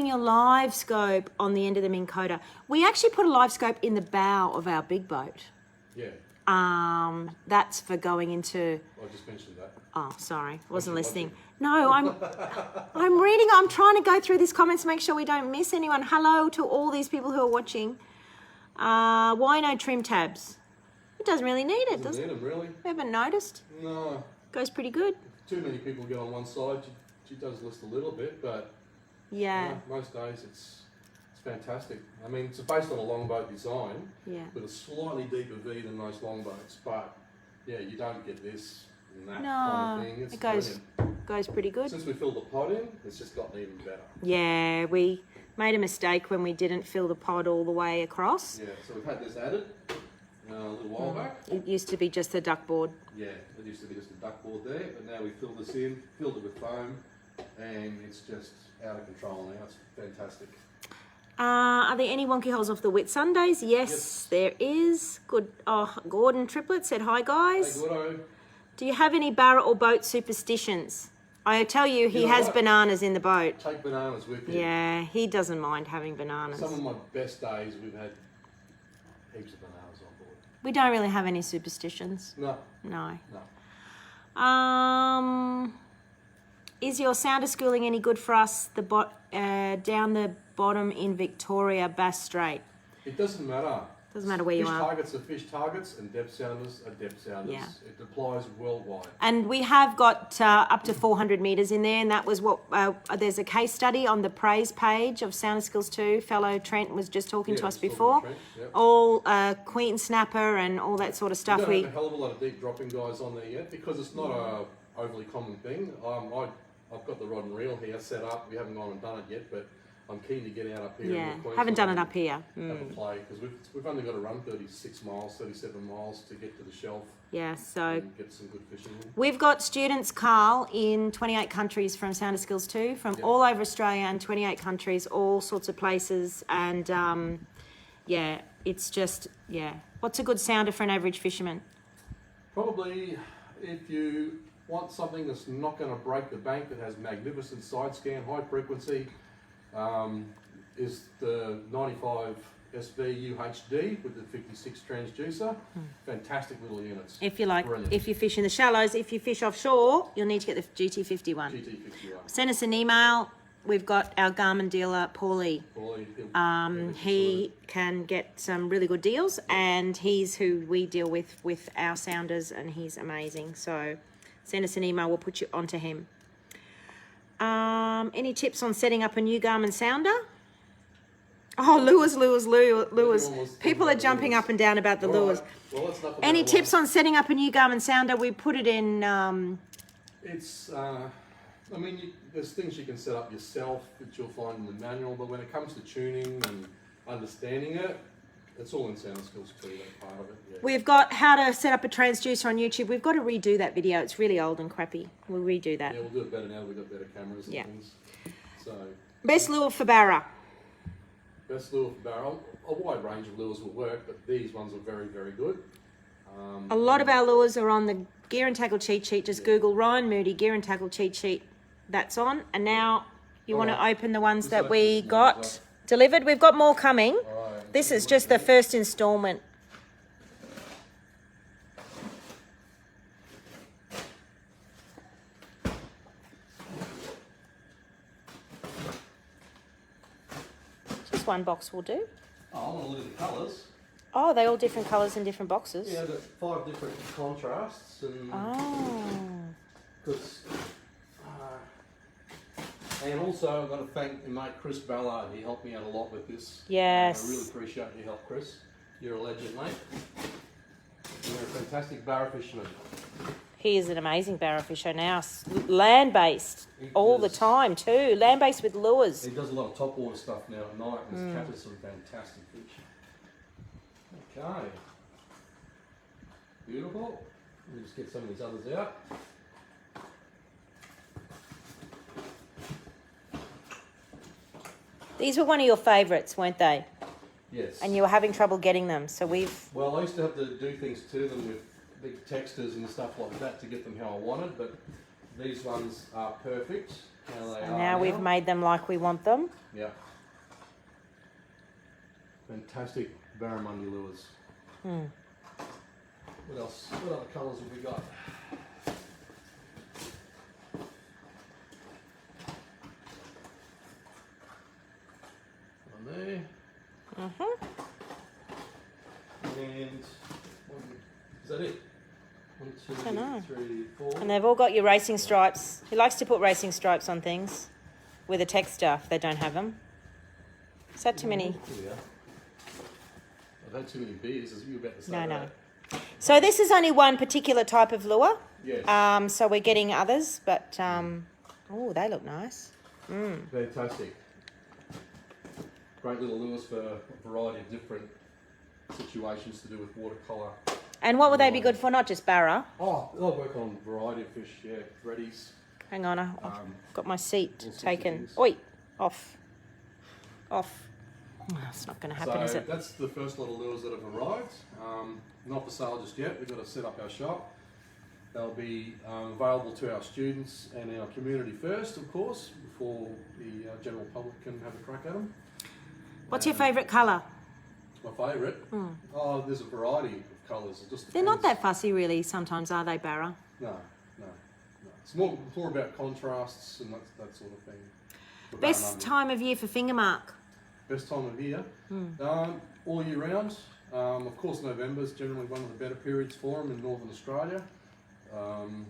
your live scope on the end of the Minn Kota. We actually put a live scope in the bow of our big boat. Yeah. That's for going into... I just mentioned that. Oh, sorry, wasn't Watching. listening. No, I'm reading. I'm trying to go through these comments to make sure we don't miss anyone. Hello to all these people who are watching. Why no trim tabs? It doesn't really need it, does it? Need them, really? We haven't noticed. No. Goes pretty good. Too many people get on one side. She does list a little bit, but Yeah. most days it's fantastic. I mean, it's based on a longboat design Yeah. with a slightly deeper V than most longboats, but yeah, you don't get this and that No, kind of thing. It's it goes brilliant. goes pretty good. Since we filled the pod in, it's just gotten even better. Yeah, we made a mistake when we didn't fill the pod all the way across. Yeah, so we've had this added a little while back. It used to be just the duck board. Yeah, it used to be just a duck board there, but now we filled this in, filled it with foam, and it's just out of control now. It's fantastic. Are there any wonky holes off the Whitsundays? Yes, there is. Good. Oh, Gordon Triplet said, "Hi guys. Hey, Gordo. Do you have any barra or boat superstitions?" I tell you, he You know has what? bananas in the boat. Take bananas with you. Yeah, he doesn't mind having bananas. Some of my best days, we've had heaps of bananas on board. We don't really have any superstitions. No, No. no. Is your sounder schooling any good for us? Down the bottom in Victoria, Bass Strait. It doesn't matter. Doesn't matter where you Fish are. targets are fish targets, and depth sounders are depth sounders. Yeah. It applies worldwide. And we have got up to 400 metres in there, and that was what there's a case study on the praise page of Sounder Skills 2. Fellow Trent was just talking to us before. Trent, yep. All Queen Snapper and all that sort of stuff. We don't have a hell of a lot of deep dropping guys on there yet because it's not a overly common thing. I've got the rod and reel here set up. We haven't gone and done it yet, but I'm keen to get out up here. Yeah, in the haven't done it Queensland up here. and Have a play because we've only got to run 36 miles, 37 miles to get to the shelf Yeah, so and get some good fishing in. we've got students, Carl, in 28 countries from Sounder Skills 2, from all over Australia and 28 countries, all sorts of places. And it's just, what's a good sounder for an average fisherman? Probably if you want something that's not going to break the bank, that has magnificent side scan, high frequency, is the 95 SV UHD with the 56 transducer. Fantastic little units. If you like, Brilliant. if you fish in the shallows, if you fish offshore, you'll need to get the GT51. GT51. Send us an email. We've got our Garmin dealer, Paulie. He can get some really good deals, and he's who we deal with our sounders, and he's amazing. So send us an email. We'll put you onto him. Any tips on setting up a new Garmin sounder? Oh, lures. People are jumping up and down about the lures. Well, let's not Any tips on setting up a new Garmin sounder? We put it in... I mean, there's things you can set up yourself that you'll find in the manual, but when it comes to tuning and understanding it, it's all in Sounder Skills too, that part of it. Yeah. We've got how to set up a transducer on YouTube. We've got to redo that video. It's really old and crappy. We'll redo that. Yeah, we'll do it better now. We've got better cameras and things. So, Best lure for Barra. best lure for barrel. A wide range of lures will work, but these ones are very, very good. A lot of our lures are on the Gear and Tackle cheat sheet. Just Google Ryan Moody Gear and Tackle cheat sheet. That's on. And now you want to open the ones that we got delivered. We've got more coming. This is just the first installment. just one box will do. Oh, I want to look at the colours. Oh, they all different colours in different boxes. Yeah, I've got 5 different contrasts, and Oh. because and also I've got to thank my mate Chris Ballard. He helped me out a lot with this. Yes. I really appreciate your help, Chris. You're a legend, mate. You're a fantastic barra fisherman. He is an amazing barra fisher now. Land-based all the time too. Land-based with lures. He does a lot of topwater stuff now at night, and he's catches some fantastic fish. Okay. Beautiful. Let me just get some of these others out. These were one of your favourites, weren't they? Yes. And you were having trouble getting them, so we've... Well, I used to have to do things to them with big textures and stuff like that to get them how I wanted, but these ones are perfect how they are now we've made them like we want them. Yeah. Fantastic barramundi lures. What else? What other colours have we got? One there. And is that it? 1, 2, 3, 4. And they've all got your racing stripes. He likes to put racing stripes on things with a texture if they don't have them. Is that too many? Here we are. I've had too many beers, as you were about to say. No. So this is only one particular type of lure. Yes. So we're getting others, but oh, they look nice. Fantastic. Great little lures for a variety of different situations to do with watercolour. And what would they be good for? Not just barra. Oh, they'll work on a variety of fish, yeah. Reddies. Hang on, I've got my seat sorts of taken. things. Oi, off. Oh, it's not going to happen, So is it? that's the first lot of lures that have arrived. Not for sale just yet. We've got to set up our shop. They'll be available to our students and our community first, of course, before the general public can have a crack at them. What's your favourite colour? My favourite? Oh, there's a variety of colours. It just They're not depends. that fussy, really. Sometimes, are they, barra? No. It's more about contrasts and that sort of thing. For Best barramundi. time of year for finger mark? Best time of year? All year round. Of course, November is generally one of the better periods for them in Northern Australia.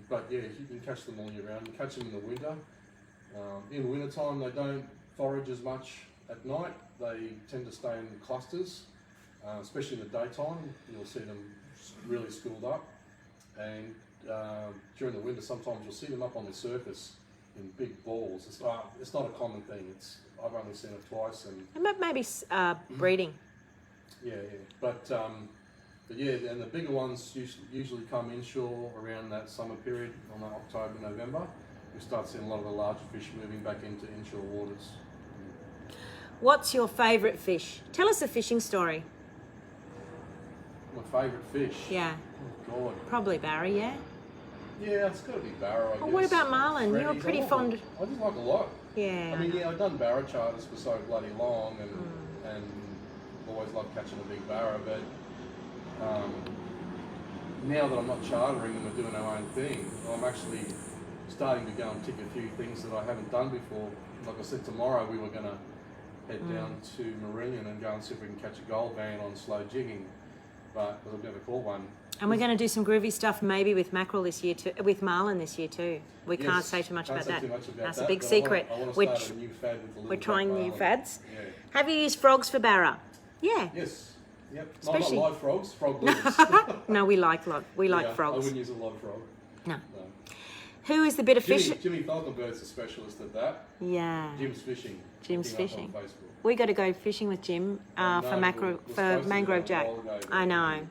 But yeah, you can catch them all year round. You catch them in the winter. In winter time, they don't forage as much at night. They tend to stay in clusters, especially in the daytime. You'll see them really schooled up. And during the winter, sometimes you'll see them up on the surface in big balls. It's not a common thing. I've only seen it twice. And Maybe breeding. yeah. But yeah, and the bigger ones usually come inshore around that summer period, on October, November. We start seeing a lot of the larger fish moving back into inshore waters. What's your favourite fish? Tell us a fishing story. My favourite fish? Yeah. Oh, God. Probably barra, yeah? Yeah, it's got to be barra, I guess. Well, what about marlin? You're Reddies, pretty I fond... just like a lot. Yeah. I mean, yeah, I've done barra charters for so bloody long, and always loved catching a big barra, but now that I'm not chartering and we're doing our own thing, I'm actually starting to go and tick a few things that I haven't done before. Like I said, tomorrow we were going to head down to Marillion and go and see if we can catch a gold band on slow jigging, but I've never caught one. And we're going to do some groovy stuff maybe with mackerel this year too, with marlin this year too. We Yes, can't say too much can't about say that. too much about That's that, a big but secret. I want to Which start a new fad with the little we're trying black new marlin. fads. Yeah. Have you used frogs for barra? Yeah. Yes. Yep. Especially- No, not live frogs, frog lures. No, we like Yeah, I frogs. wouldn't use a live frog. No. No. Who is the better fish? Jimmy Falkenberg's a specialist at that. Yeah. Jim's fishing. Jim's Looking up fishing. on Facebook. We got to go fishing with Jim I for know, mackerel we're for supposed to mangrove go jack. a while ago, but I we know. didn't.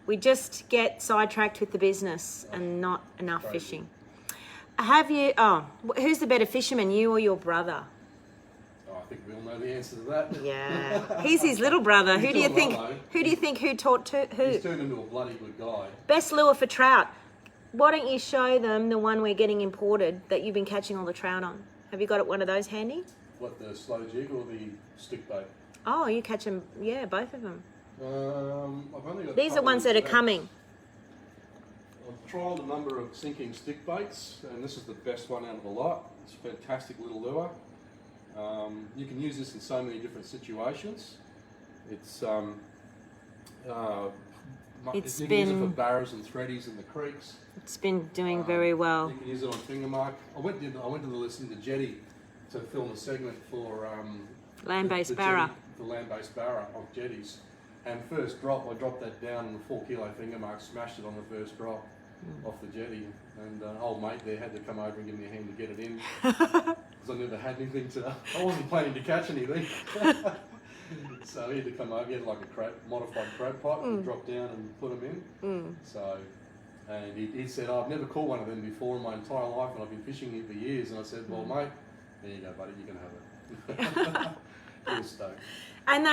We just get sidetracked with the business and not enough Crazy. fishing. Have you? Oh, who's the better fisherman, you or your brother? Oh, I think we all know the answer to that. Yeah, he's his little brother. He's Who do you doing think? well, though. Who do you think who taught to who? He's turned into a bloody good guy. Best lure for trout. Why don't you show them the one we're getting imported that you've been catching all the trout on? Have you got one of those handy? What, the slow jig or the stick bait? Oh, you catch them. Yeah, both of them. I've only got. These are ones that are coming. I've trialled a number of sinking stick baits, and this is the best one out of the lot. It's a fantastic little lure. You can use this in so many different situations. It's you can use it for barras and threadies in the creeks. It's been doing very well. You can use it on finger mark. I went to the listing, the jetty, to film a segment for Land-based the barra. jetty, the land-based barra of jetties. And first drop, I dropped that down on a 4 kilo finger mark, smashed it on the first drop off the jetty. And old mate there had to come over and give me a hand to get it in. Because I never had anything I wasn't planning to catch anything. So he had to come over, he had like a modified crab pot, and drop down and put them in. So, and he said, I've never caught one of them before in my entire life, and I've been fishing here for years. And I said, well, mate, there you go, buddy, you can have it. He was stoked. And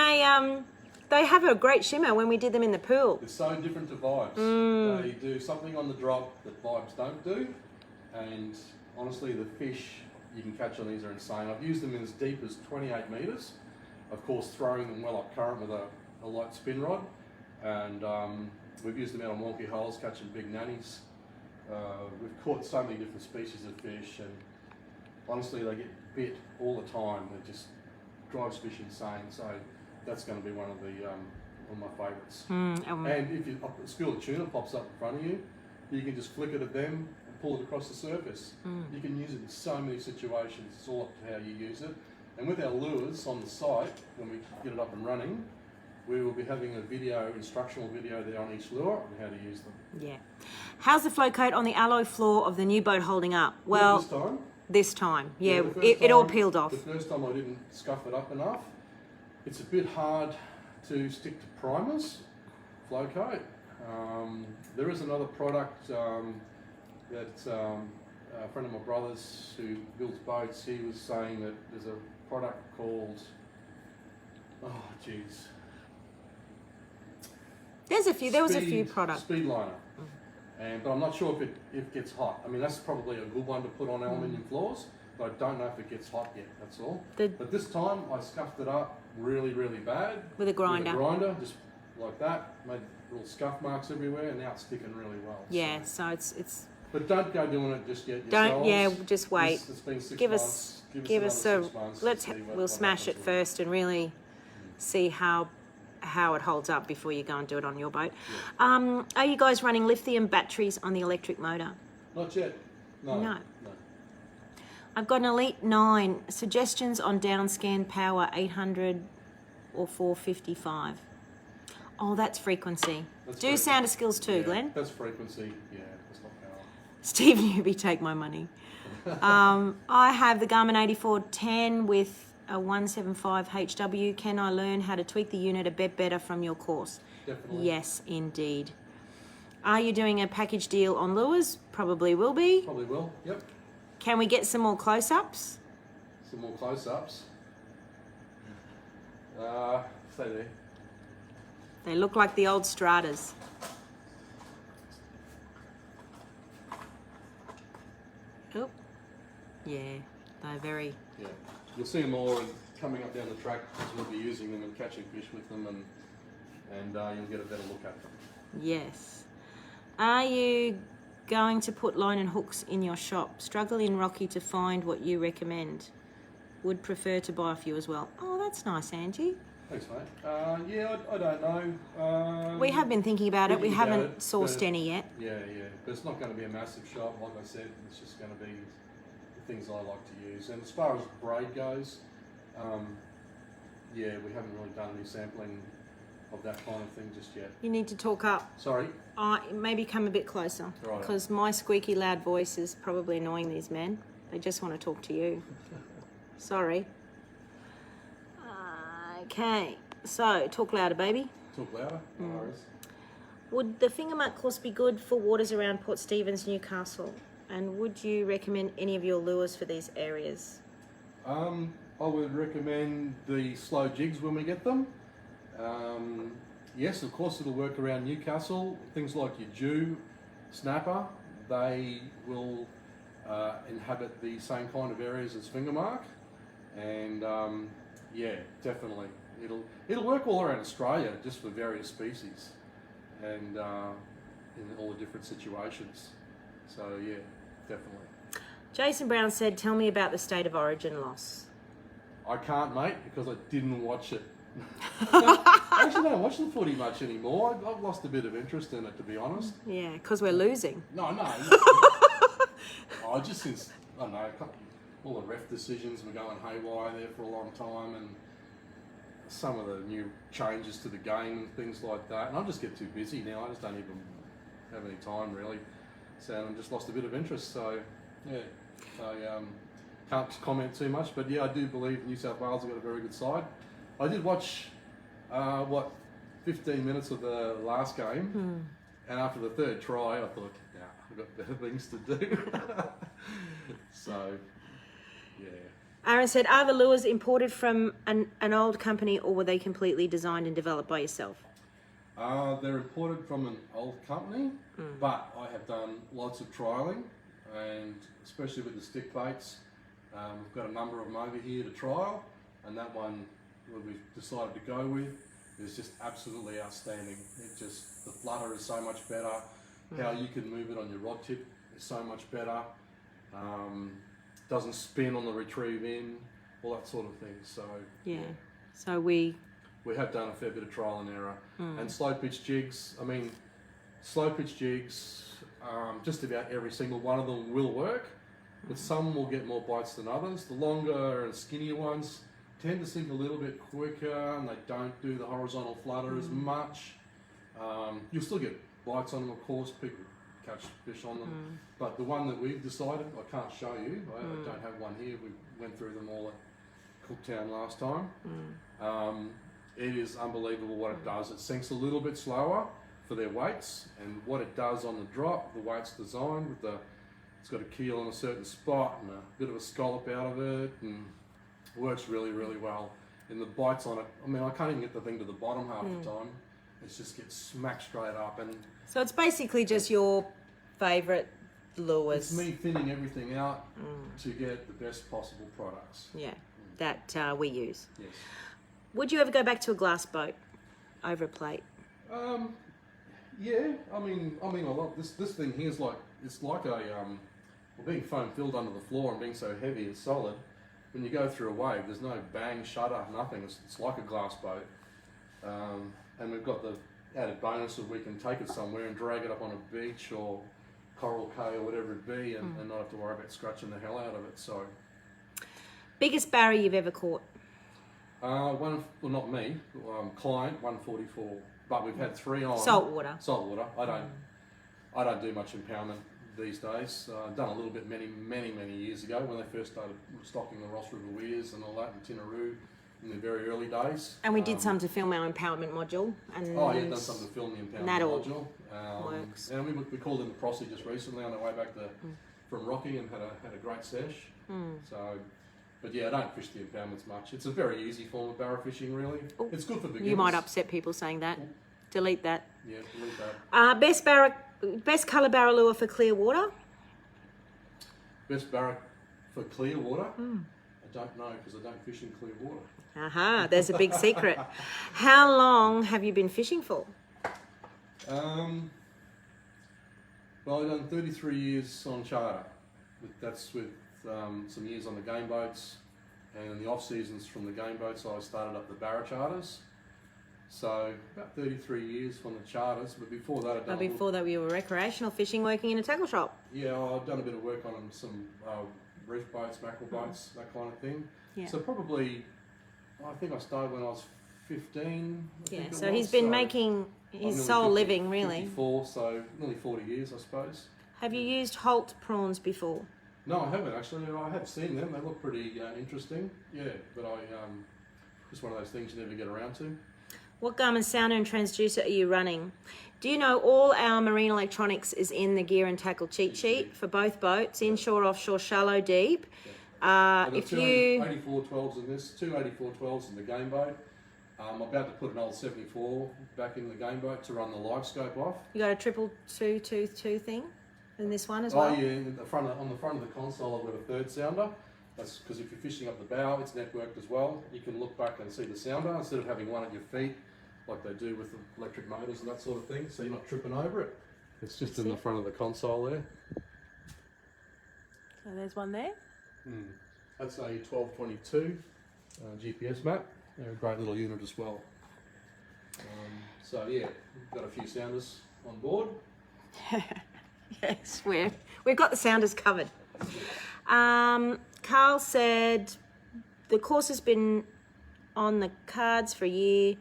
they have a great shimmer when we did them in the pool. It's so different to Vibes. They do something on the drop that Vibes don't do, and honestly, the fish you can catch on these are insane. I've used them as deep as 28 metres. Of course, throwing them well up current with a light spin rod, and we've used them out on wonky holes, catching big nannies. We've caught so many different species of fish, and honestly, they get bit all the time. It just drives fish insane. So that's going to be one of my favourites. And if a school of tuna pops up in front of you, you can just flick it at them and pull it across the surface. You can use it in so many situations. It's all up to how you use it. And with our lures on the site, when we get it up and running, we will be having a instructional video there on each lure and how to use them. Yeah. How's the float coat on the alloy floor of the new boat holding up? Well, this time, yeah, it all peeled off. The first time I didn't scuff it up enough. It's a bit hard to stick to primers, flow coat. There is another product that a friend of my brother's who builds boats, he was saying that there's a product called, There was a few products. Speed liner. But I'm not sure if it gets hot. I mean, that's probably a good one to put on aluminium floors, but I don't know if it gets hot yet, that's all. But this time I scuffed it up really, really bad. With a grinder. Just like that, made little scuff marks everywhere, and now it's sticking really well. Yeah, so it's... But don't go doing it just yet yourselves. Just wait. It's been 6 give months. Give us a... 6 months we'll smash it first and really see how it holds up before you go and do it on your boat. Yeah. Are you guys running lithium batteries on the electric motor? Not yet. No. I've got an Elite 9. Suggestions on downscan power 800 or 455. Oh, that's frequency. Sounder skills too, Glenn. That's frequency. Yeah, that's not power. Steve Newby, take my money. I have the Garmin 8410 with a 175 HW. Can I learn how to tweak the unit a bit better from your course? Definitely. Yes, indeed. Are you doing a package deal on lures? Probably will be. Probably will, yep. Can we get some more close-ups? Some more close-ups. Stay there. They look like the old Stratas. Oh, yeah, they're very... Yeah, you'll see them more coming up down the track as we'll be using them and catching fish with them, and you'll get a better look at them. Yes. Are you going to put line and hooks in your shop? Struggle in Rocky to find what you recommend. Would prefer to buy a few as well. Oh, that's nice, Angie. Thanks, mate. Yeah, I don't know. We have been thinking about it. We haven't sourced any yet. Yeah. But it's not going to be a massive shop, like I said. It's just going to be the things I like to use. And as far as braid goes, yeah, we haven't really done any sampling of that kind of thing just yet. You need to talk up. Sorry? Maybe come a bit closer. Because my squeaky loud voice is probably annoying these men. They just want to talk to you. Sorry. Okay, so talk louder, baby. Talk louder? No worries. Would the fingermark course be good for waters around Port Stephens, Newcastle? And would you recommend any of your lures for these areas? I would recommend the slow jigs when we get them. Yes, of course it'll work around Newcastle. Things like your Jew, snapper, they will inhabit the same kind of areas as fingermark. And yeah, definitely. It'll work all around Australia, just for various species, and in all the different situations. So yeah, definitely. Jason Brown said, "Tell me about the state of origin loss." I can't, mate, because I didn't watch it. I actually don't watch the footy much anymore. I've lost a bit of interest in it, to be honest. Yeah, because we're losing. No. Just since, I don't know, all the ref decisions were going haywire there for a long time, and some of the new changes to the game and things like that. And I just get too busy now. I just don't even have any time, really. So I've just lost a bit of interest. So, yeah. So, can't comment too much. But, yeah, I do believe New South Wales have got a very good side. I did watch, 15 minutes of the last game. And after the third try, I thought, nah, I've got better things to do. So, yeah. Aaron said, are the lures imported from an old company, or were they completely designed and developed by yourself? They're imported from an old company, but I have done lots of trialling, and especially with the stick baits. We've got a number of them over here to trial, and that one that we've decided to go with is just absolutely outstanding. The flutter is so much better. How you can move it on your rod tip is so much better. Doesn't spin on the retrieve in, all that sort of thing. So yeah. So we have done a fair bit of trial and error. And slow pitch jigs. I mean, slow pitch jigs. Just about every single one of them will work, but some will get more bites than others. The longer and skinnier ones tend to sink a little bit quicker, and they don't do the horizontal flutter as much. You'll still get bites on them, of course. People catch fish on them, but the one that we've decided, I can't show you. I don't have one here. We went through them all at Cooktown last time. It is unbelievable what it does. It sinks a little bit slower for their weights, and what it does on the drop, the weight's designed with it's got a keel in a certain spot and a bit of a scallop out of it, and works really, really well. And the bites on it, I mean, I can't even get the thing to the bottom half the time. It just gets smacked straight up. And so it's basically just your favourite lures. It's me thinning everything out to get the best possible products. Yeah, that we use. Yes. Would you ever go back to a glass boat over a plate? Yeah, I mean, a lot. This thing here is like, it's like a being foam filled under the floor and being so heavy and solid. When you go through a wave, there's no bang, shutter, nothing. It's like a glass boat. And we've got the added bonus of we can take it somewhere and drag it up on a beach or Coral Cay or whatever it be, and not have to worry about scratching the hell out of it. So, biggest barra you've ever caught? Not me, client 144. But we've had 3 on saltwater. I don't do much impoundment these days. I've done a little bit many years ago when they first started stocking the Ross River weirs and all that in Tinaroo in the very early days. And we did some to film our empowerment module. And done some to film the empowerment module. Works. And we called in the Prossie just recently on our way back from Rocky and had a great sesh. So, but yeah, I don't fish the impoundments much. It's a very easy form of barra fishing, really. Ooh, it's good for beginners. You might upset people saying that. Ooh. Delete that. Yeah, delete that. Best colour barra lure for clear water? Best barra for clear water? I don't know, because I don't fish in clear water. Aha, there's a big secret. How long have you been fishing for? Well, I've done 33 years on charter. That's with some years on the game boats, and in the off seasons from the game boats I started up the barra charters. So about 33 years from the charters, but before that you were recreational fishing, working in a tackle shop. Yeah, I've done a bit of work on some reef boats, mackerel boats, that kind of thing. Yeah. So probably, I think I started when I was 15. So he's been making his sole living, really. 54, so nearly 40 years, I suppose. Have you used Holt prawns before? No, I haven't actually. I have seen them. They look pretty interesting. Yeah, but just one of those things you never get around to. What Garmin sounder and transducer are you running? Do you know all our marine electronics is in the gear and tackle cheat sheet for both boats, inshore, offshore, shallow, deep? Yeah. If you 8412s in this, 2 8412s in the game boat. I'm about to put an old 74 back in the game boat to run the live scope off. You got a 222 thing in this one as well? Oh yeah, on the front of the console I've got a third sounder. That's because if you're fishing up the bow, it's networked as well. You can look back and see the sounder instead of having one at your feet, like they do with the electric motors and that sort of thing, so you're not tripping over it. It's just in the front of the console there. So there's one there. That's a 1222. GPS map. They're a great little unit as well. So yeah, we've got a few sounders on board. Yes, we've got the sounders covered. Carl said the course has been on the cards for a year.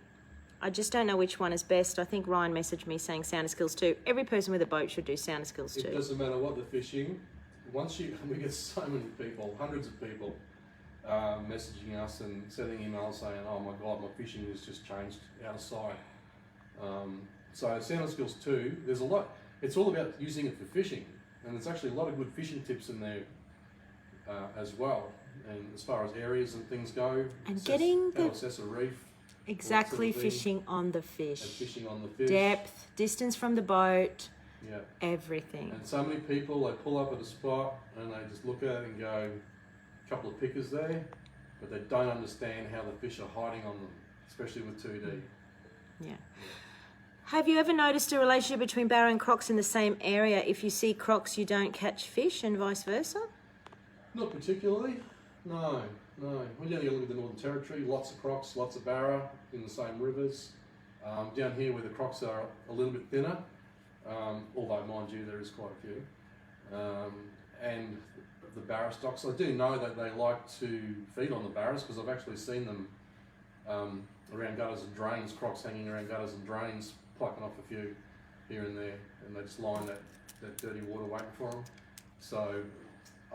I just don't know which one is best. I think Ryan messaged me saying Sounder Skills 2. Every person with a boat should do Sounder Skills 2. It doesn't matter what they're fishing. We get so many people, hundreds of people, messaging us and sending emails saying, "Oh my God, my fishing has just changed out of sight." So Sounder Skills 2, there's a lot. It's all about using it for fishing, and there's actually a lot of good fishing tips in there as well. And as far as areas and things go, And how to assess a reef. exactly sort of fishing on the fish. And fishing on the fish. Depth, distance from the boat, Yeah. everything. And so many people, they pull up at a spot and they just look at it and go, a couple of pickers there, but they don't understand how the fish are hiding on them, especially with 2D. Yeah. Have you ever noticed a relationship between barra and crocs in the same area? If you see crocs, you don't catch fish, and vice versa? Not particularly, no. When you look at the Northern Territory, lots of crocs, lots of barra in the same rivers. Down here where the crocs are a little bit thinner, although mind you there is quite a few. And the barra stocks, I do know that they like to feed on the barras because I've actually seen them around gutters and drains, crocs hanging around gutters and drains, plucking off a few here and there, and they just line that dirty water waiting for them. So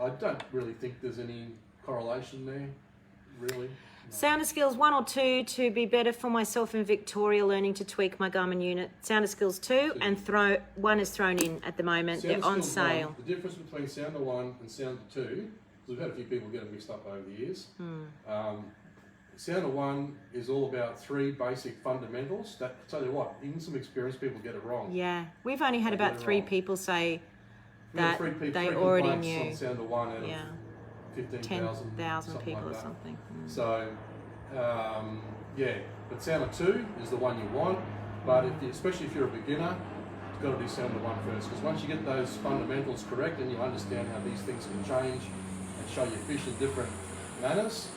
I don't really think there's any correlation there, really. No. Sounder Skills 1 or 2 to be better for myself in Victoria, learning to tweak my Garmin unit. Sounder Skills 2 and 1 is thrown in at the moment. Sounder They're on Skills sale. 1, the difference between Sounder 1 and Sounder 2, because we've had a few people get them mixed up over the years. Sounder 1 is all about 3 basic fundamentals. That, I tell you what, even some experienced people get it wrong. Yeah, we've only had about 3 people say We had that three they complaints already on knew. Sounder 1 out Yeah. of 15,000 10,000 people like or that. something. So, yeah, but Sounder 2 is the one you want, but especially if you're a beginner, you've got to do Sounder 1 first, because once you get those fundamentals correct and you understand how these things can change and show your fish in different manners,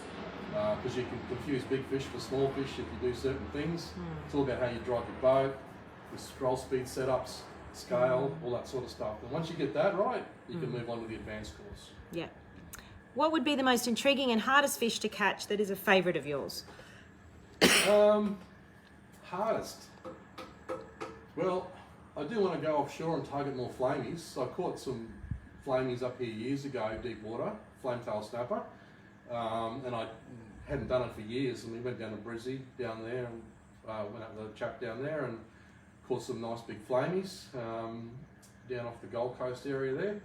because you can confuse big fish for small fish if you do certain things. It's all about how you drive your boat, the scroll speed setups, scale, all that sort of stuff. And once you get that right, you can move on to the advanced course. Yeah. What would be the most intriguing and hardest fish to catch that is a favourite of yours? Hardest. Well, I do want to go offshore and target more flamies. So I caught some flamies up here years ago, deep water, flametail snapper, and I hadn't done it for years. And we went down to Brizzy down there and went up with a chap down there and caught some nice big flamies down off the Gold Coast area there,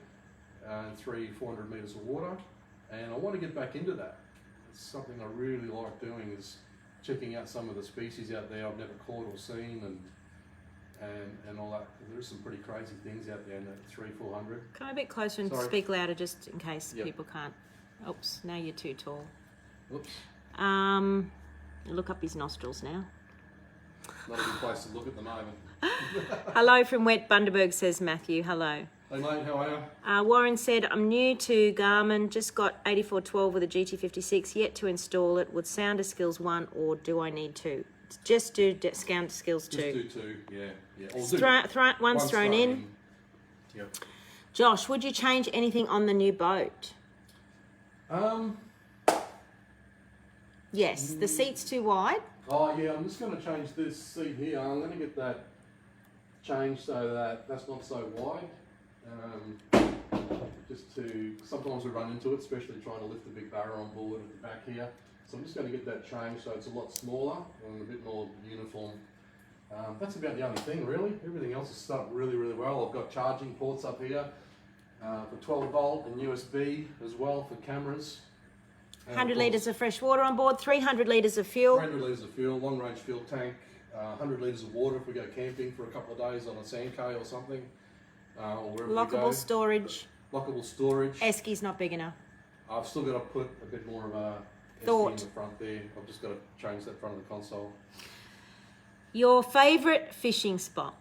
300-400 metres of water. And I want to get back into that. It's something I really like doing, is checking out some of the species out there I've never caught or seen, and all that. There's some pretty crazy things out there in that 300-400. Come a bit closer and Sorry. speak louder, just in case Yep. people can't. Oops, now you're too tall. Whoops, Look up his nostrils now. not a good place to look at the moment. Hello from Wet Bundaberg, says Matthew. Hello. Hey mate, how are you? Warren said, I'm new to Garmin, just got 8412 with a GT56, yet to install it. Would Sounder Skills 1 or do I need 2? Just do Sounder Skills 2. Just do 2, yeah. Or One's thrown in. Yep. Josh, would you change anything on the new boat? Yes, the seat's too wide. Oh yeah, I'm just going to change this seat here. I'm going to get that changed so that that's not so wide. Just to, sometimes we run into it, especially trying to lift the big barra on board at the back here. So I'm just going to get that changed so it's a lot smaller and a bit more uniform. That's about the only thing really. Everything else is set up really, really well. I've got charging ports up here for 12 volt and USB as well for cameras. 100 litres of fresh water on board, 300 litres of fuel. 300 litres of fuel, long range fuel tank, 100 litres of water if we go camping for a couple of days on a sand cay or something. Or wherever we go. Lockable storage. Lockable storage. Esky's not big enough. I've still got to put a bit more of a Thought. in the front there. I've just got to change that front of the console. Your favourite fishing spot?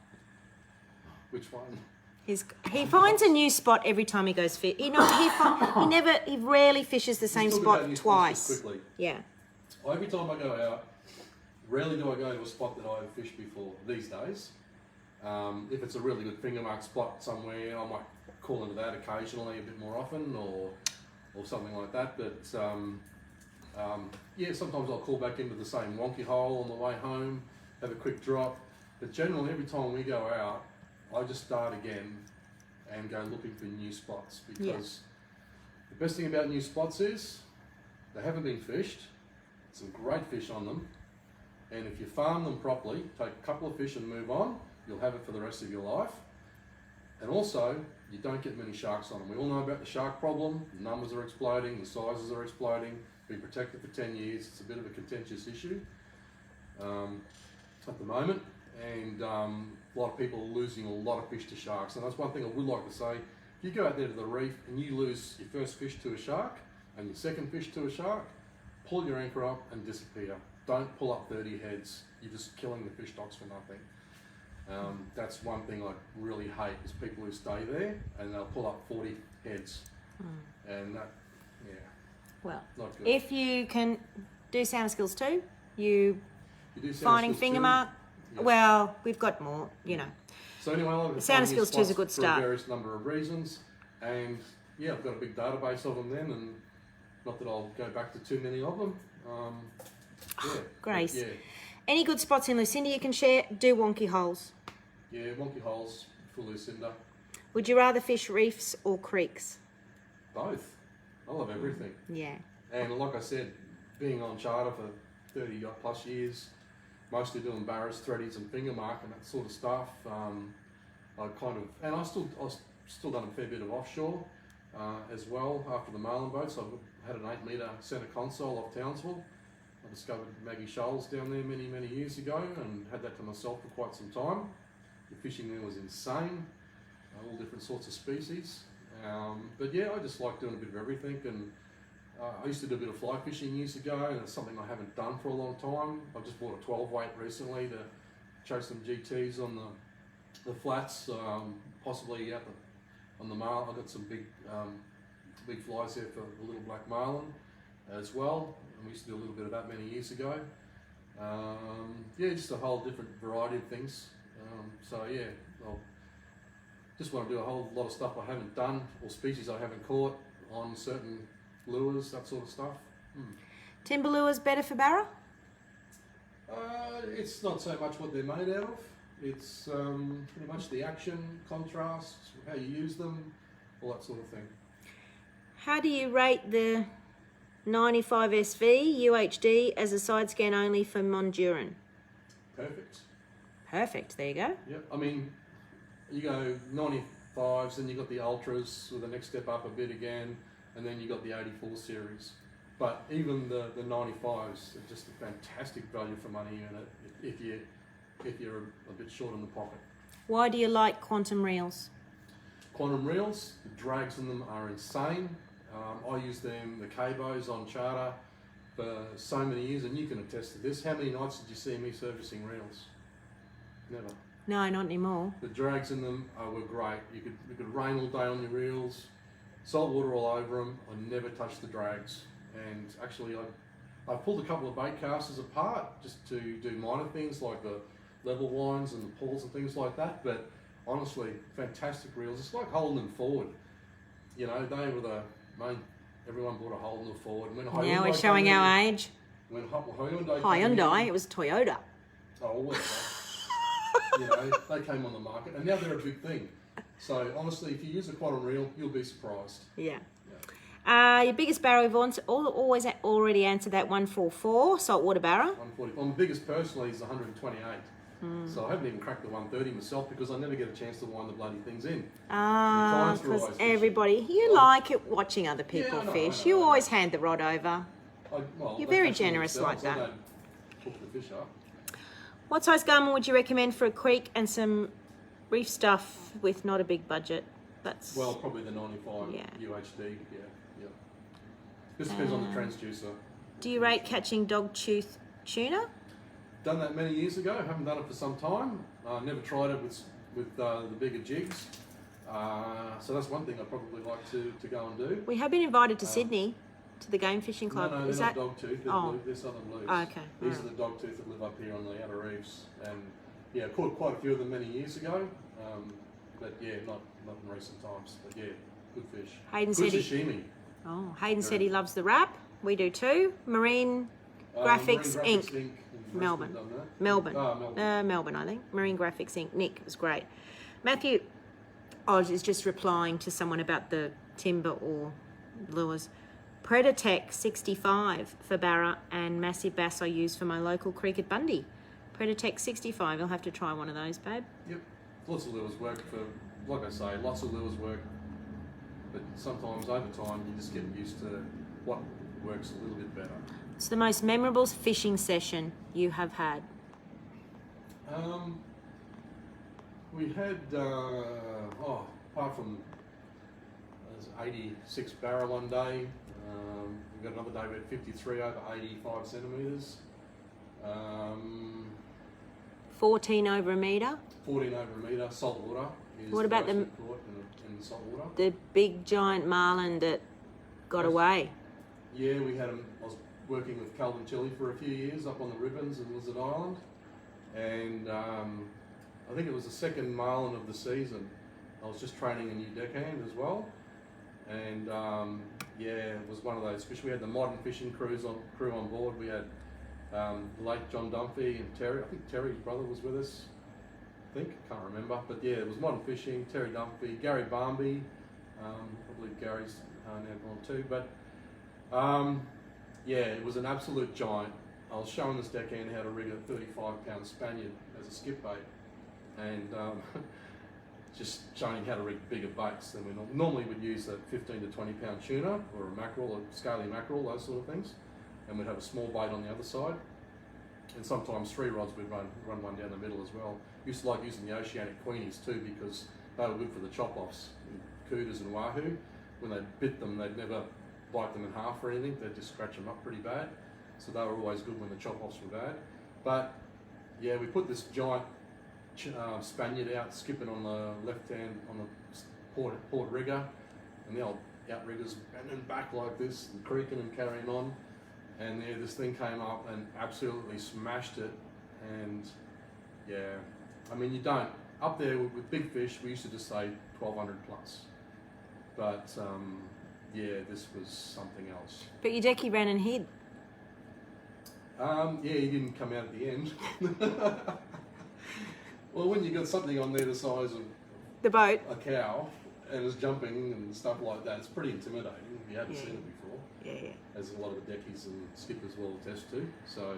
Which one? He finds a new spot every time he goes fish. He rarely fishes the same Just talk about spot new spots twice. just quickly. Yeah. Every time I go out, rarely do I go to a spot that I've fished before these days. If it's a really good finger mark spot somewhere, I might call into that occasionally a bit more often or something like that. But yeah, sometimes I'll call back into the same wonky hole on the way home, have a quick drop. But generally, every time we go out, I just start again and go looking for new spots, because the best thing about new spots is they haven't been fished, some great fish on them, and if you farm them properly, take a couple of fish and move on, you'll have it for the rest of your life. And also, you don't get many sharks on them. We all know about the shark problem. The numbers are exploding, the sizes are exploding. Been protected for 10 years. It's a bit of a contentious issue at the moment, and a lot of people are losing a lot of fish to sharks. And that's one thing I would like to say. If you go out there to the reef and you lose your first fish to a shark and your second fish to a shark, pull your anchor up and disappear. Don't pull up 30 heads. You're just killing the fish stocks for nothing. That's one thing I really hate, is people who stay there and they'll pull up 40 heads. And that, Well, not good. if you can do sound skills too, you do sound finding skills finger too. mark. Yeah. Well, we've got more, you know. So anyway, I like to Sound find new skills too is a spots good for start. a various number of reasons, and yeah, I've got a big database of them then, and not that I'll go back to too many of them. Yeah, Grace. Yeah, Any good spots in Lucinda you can share? Do wonky holes. yeah, wonky holes, full Lucinda, Would you rather fish reefs or creeks? both. I love everything. Yeah. And like I said, being on charter for 30 odd plus years, mostly doing barras, threadies and finger mark and that sort of stuff, I kind of, and I still done a fair bit of offshore as well after the marlin boats. I had an 8 metre centre console off Townsville. I discovered Maggie Shoals down there many, many years ago and had that to myself for quite some time. The fishing there was insane, all different sorts of species. But yeah, I just like doing a bit of everything, and I used to do a bit of fly fishing years ago, and it's something I haven't done for a long time. I just bought a 12 weight recently to chase some GTs on the flats, possibly out on the marlin. I got some big flies there for the little black marlin as well, and we used to do a little bit of that many years ago. Yeah, just a whole different variety of things. So yeah, I'll just want to do a whole lot of stuff I haven't done, or species I haven't caught on certain lures, that sort of stuff. Timber lures better for barra? It's not so much what they're made out of. It's pretty much the action, contrast, how you use them, all that sort of thing. How do you rate the 95 SV UHD as a side scan only for Monduran? Perfect. Perfect, there you go. Yeah, I mean, you go 95s, then you got the Ultras with the next step up a bit again, and then you got the 84 series. But even the 95s are just a fantastic value for money in it if you're a bit short in the pocket. Why do you like quantum reels? Quantum reels, the drags in them are insane. I use them, the cabos on charter, for so many years, and you can attest to this. How many nights did you see me servicing reels? Never. No, not anymore. The drags in them were great. You could rain all day on your reels, salt water all over them. I never touched the drags, and actually I pulled a couple of bait casters apart just to do minor things like the level winds and the pulls and things like that. But honestly, fantastic reels. It's like holding them forward. You know, they were the main. Everyone bought a Holden forward. And when Now we're showing our age. When Hyundai, Hyundai, it was Toyota. Oh, whatever. You know, they came on the market, and now they're a big thing. So honestly, if you use a quantum reel, you'll be surprised. Yeah. Your biggest barra we've always already answered that 144 saltwater barra. 140. Well, my biggest personally is 128. So I haven't even cracked the 130 myself because I never get a chance to wind the bloody things in. Because everybody, you like it watching other people fish. You always hand the rod over. You're very generous like that. I don't hook the fish up. What size garment would you recommend for a creek and some reef stuff with not a big budget? That's Well, probably the 95 Yeah. UHD. Yeah. Just depends on the transducer. Do you rate catching dogtooth tuna? Done that many years ago. Haven't done it for some time. Never tried it with the bigger jigs. So that's one thing I'd probably like to go and do. We have been invited to Sydney. to the game fishing club? No, Is they're that? not dogtooth. They're, Oh. they're southern blues. Oh, okay. These Alright. are the dogtooth that live up here on the outer reefs, and yeah, caught quite a few of them many years ago. But yeah, not in recent times. But yeah, good fish. Hayden Good said he. sashimi. Oh, Hayden said he loves the wrap. We do too. Marine Graphics Marine Inc. Graphics Inc. Melbourne. Done that. Melbourne. Melbourne. Melbourne, I think. Marine Graphics Inc. Nick was great. Matthew Oz is just replying to someone about the timber or lures. Predatech 65 for Barra and Massive Bass I use for my local creek at Bundy. Predatech 65. You'll have to try one of those, babe. Yep. Lots of lures work for, like I say, lots of lures work. But sometimes over time you just get used to what works a little bit better. It's the most memorable fishing session you have had. We had, apart from there's 86 barra one day, we got another day we had 53 over 85 centimetres, 14 over a metre. 14 over a metre, salt water. What about the caught in salt water? The big giant marlin that got away? Yeah, we had I was working with Calvin Chili for a few years up on the Ribbons in Lizard Island, and I think it was the second marlin of the season. I was just training a new deckhand as well, and yeah, it was one of those fish. We had the modern fishing crew on board. We had the late John Dunphy and Terry. I think Terry's brother was with us. Can't remember, but yeah, it was modern fishing. Terry Dunphy, Gary Barmby. I believe Gary's now gone too, but yeah, it was an absolute giant. I was showing this deckhand how to rig a 35-pound Spaniard as a skip bait, and just showing how to rig bigger baits than we normally would use a 15 to 20-pound tuna or a mackerel, or scaly mackerel, those sort of things, and we'd have a small bait on the other side, and sometimes 3 rods we'd run one down the middle as well. Used to like using the Oceanic Queenies too because they were good for the chop-offs, cooters and wahoo. When they bit them, they'd never bite them in half or anything, they'd just scratch them up pretty bad. So they were always good when the chop-offs were bad. But yeah, we put this giant Spaniard out, skipping on the left hand on the port rigger, and the old outriggers bending back like this and creaking and carrying on. And yeah, this thing came up and absolutely smashed it. And yeah, I mean, you don't, up there with big fish, we used to just say 1200 plus. But yeah, this was something else. But your decky ran and hid. Yeah, he didn't come out at the end. Well, when you got something on there the size of The boat. a cow and it's jumping and stuff like that, it's pretty intimidating if you haven't seen it before. Yeah. As a lot of the deckies and skippers will attest to. So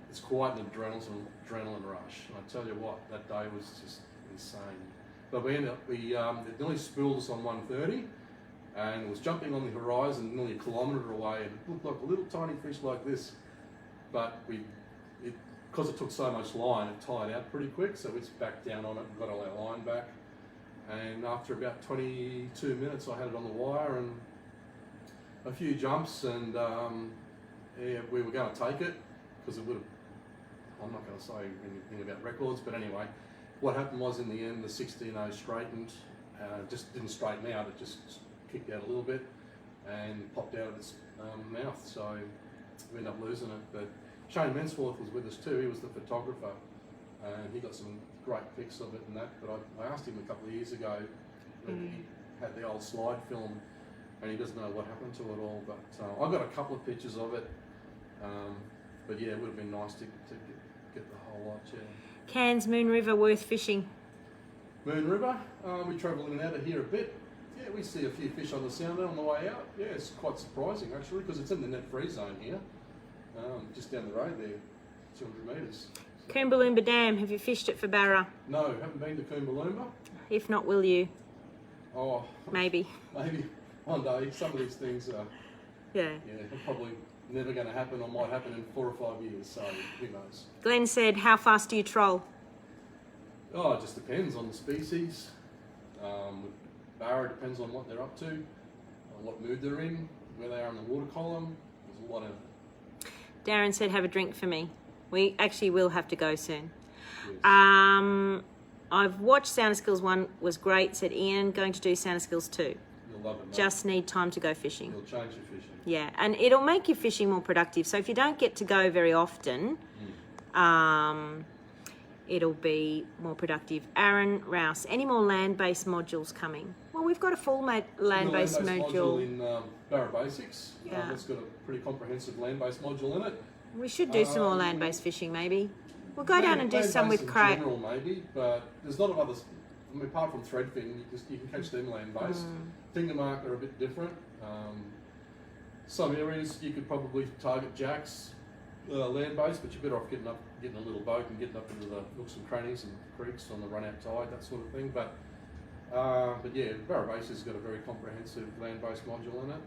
it's quite an adrenaline rush. And I tell you what, that day was just insane. But we ended up, it nearly spooled us on 1:30, and it was jumping on the horizon nearly a kilometre away, and it looked like a little tiny fish like this. But because it took so much line, it tied out pretty quick, so we just backed down on it and got all our line back. And after about 22 minutes, I had it on the wire and a few jumps, and yeah, we were going to take it because it would have. I'm not going to say anything about records, but anyway, what happened was in the end, the 16-0 straightened, just didn't straighten out, it just kicked out a little bit and popped out of its mouth, so we ended up losing it. But Shane Mensforth was with us too, he was the photographer, and he got some great pics of it and that, but I asked him a couple of years ago when he had the old slide film, and he doesn't know what happened to it all, but I got a couple of pictures of it, but yeah, it would have been nice to get the whole lot, yeah. Cairns Moon River worth fishing. Moon River, we travel in and out of here a bit. Yeah, we see a few fish on the sounder on the way out. Yeah, it's quite surprising actually, because it's in the net free zone here, just down the road there, 200 metres. So. Coomballoomba Dam, have you fished it for barra? No, haven't been to Coomballoomba. If not, will you? Oh, Maybe. maybe one day. Some of these things are Yeah. probably never going to happen, or might happen in 4 or 5 years, so who knows. Glenn said, how fast do you troll? Oh, it just depends on the species. Barra depends on what they're up to, on what mood they're in, where they are in the water column. There's a lot of... Darren said, have a drink for me. We actually will have to go soon. Yes. I've watched Sound Skills 1, was great, said Ian. Going to do Sound Skills 2. You'll You'll love it, mate. Just need time to go fishing. It'll change your fishing. Yeah, and it'll make your fishing more productive. So if you don't get to go very often, it'll be more productive. Aaron Rouse, any more land-based modules coming? Well, we've got a full land-based module. In Barra Basics. Yeah. It's got a pretty comprehensive land-based module in it. We should do some more land-based fishing, maybe. We'll go down and do some with Craig. In general, maybe, but there's a lot of others. I mean, apart from threadfin, you can catch them land-based. Finger mark are a bit different. Some areas you could probably target jacks land-based, but you're better off getting a little boat and getting up into the nooks and crannies and creeks on the run-out tide, that sort of thing. But yeah, Barra Basics has got a very comprehensive land-based module in it.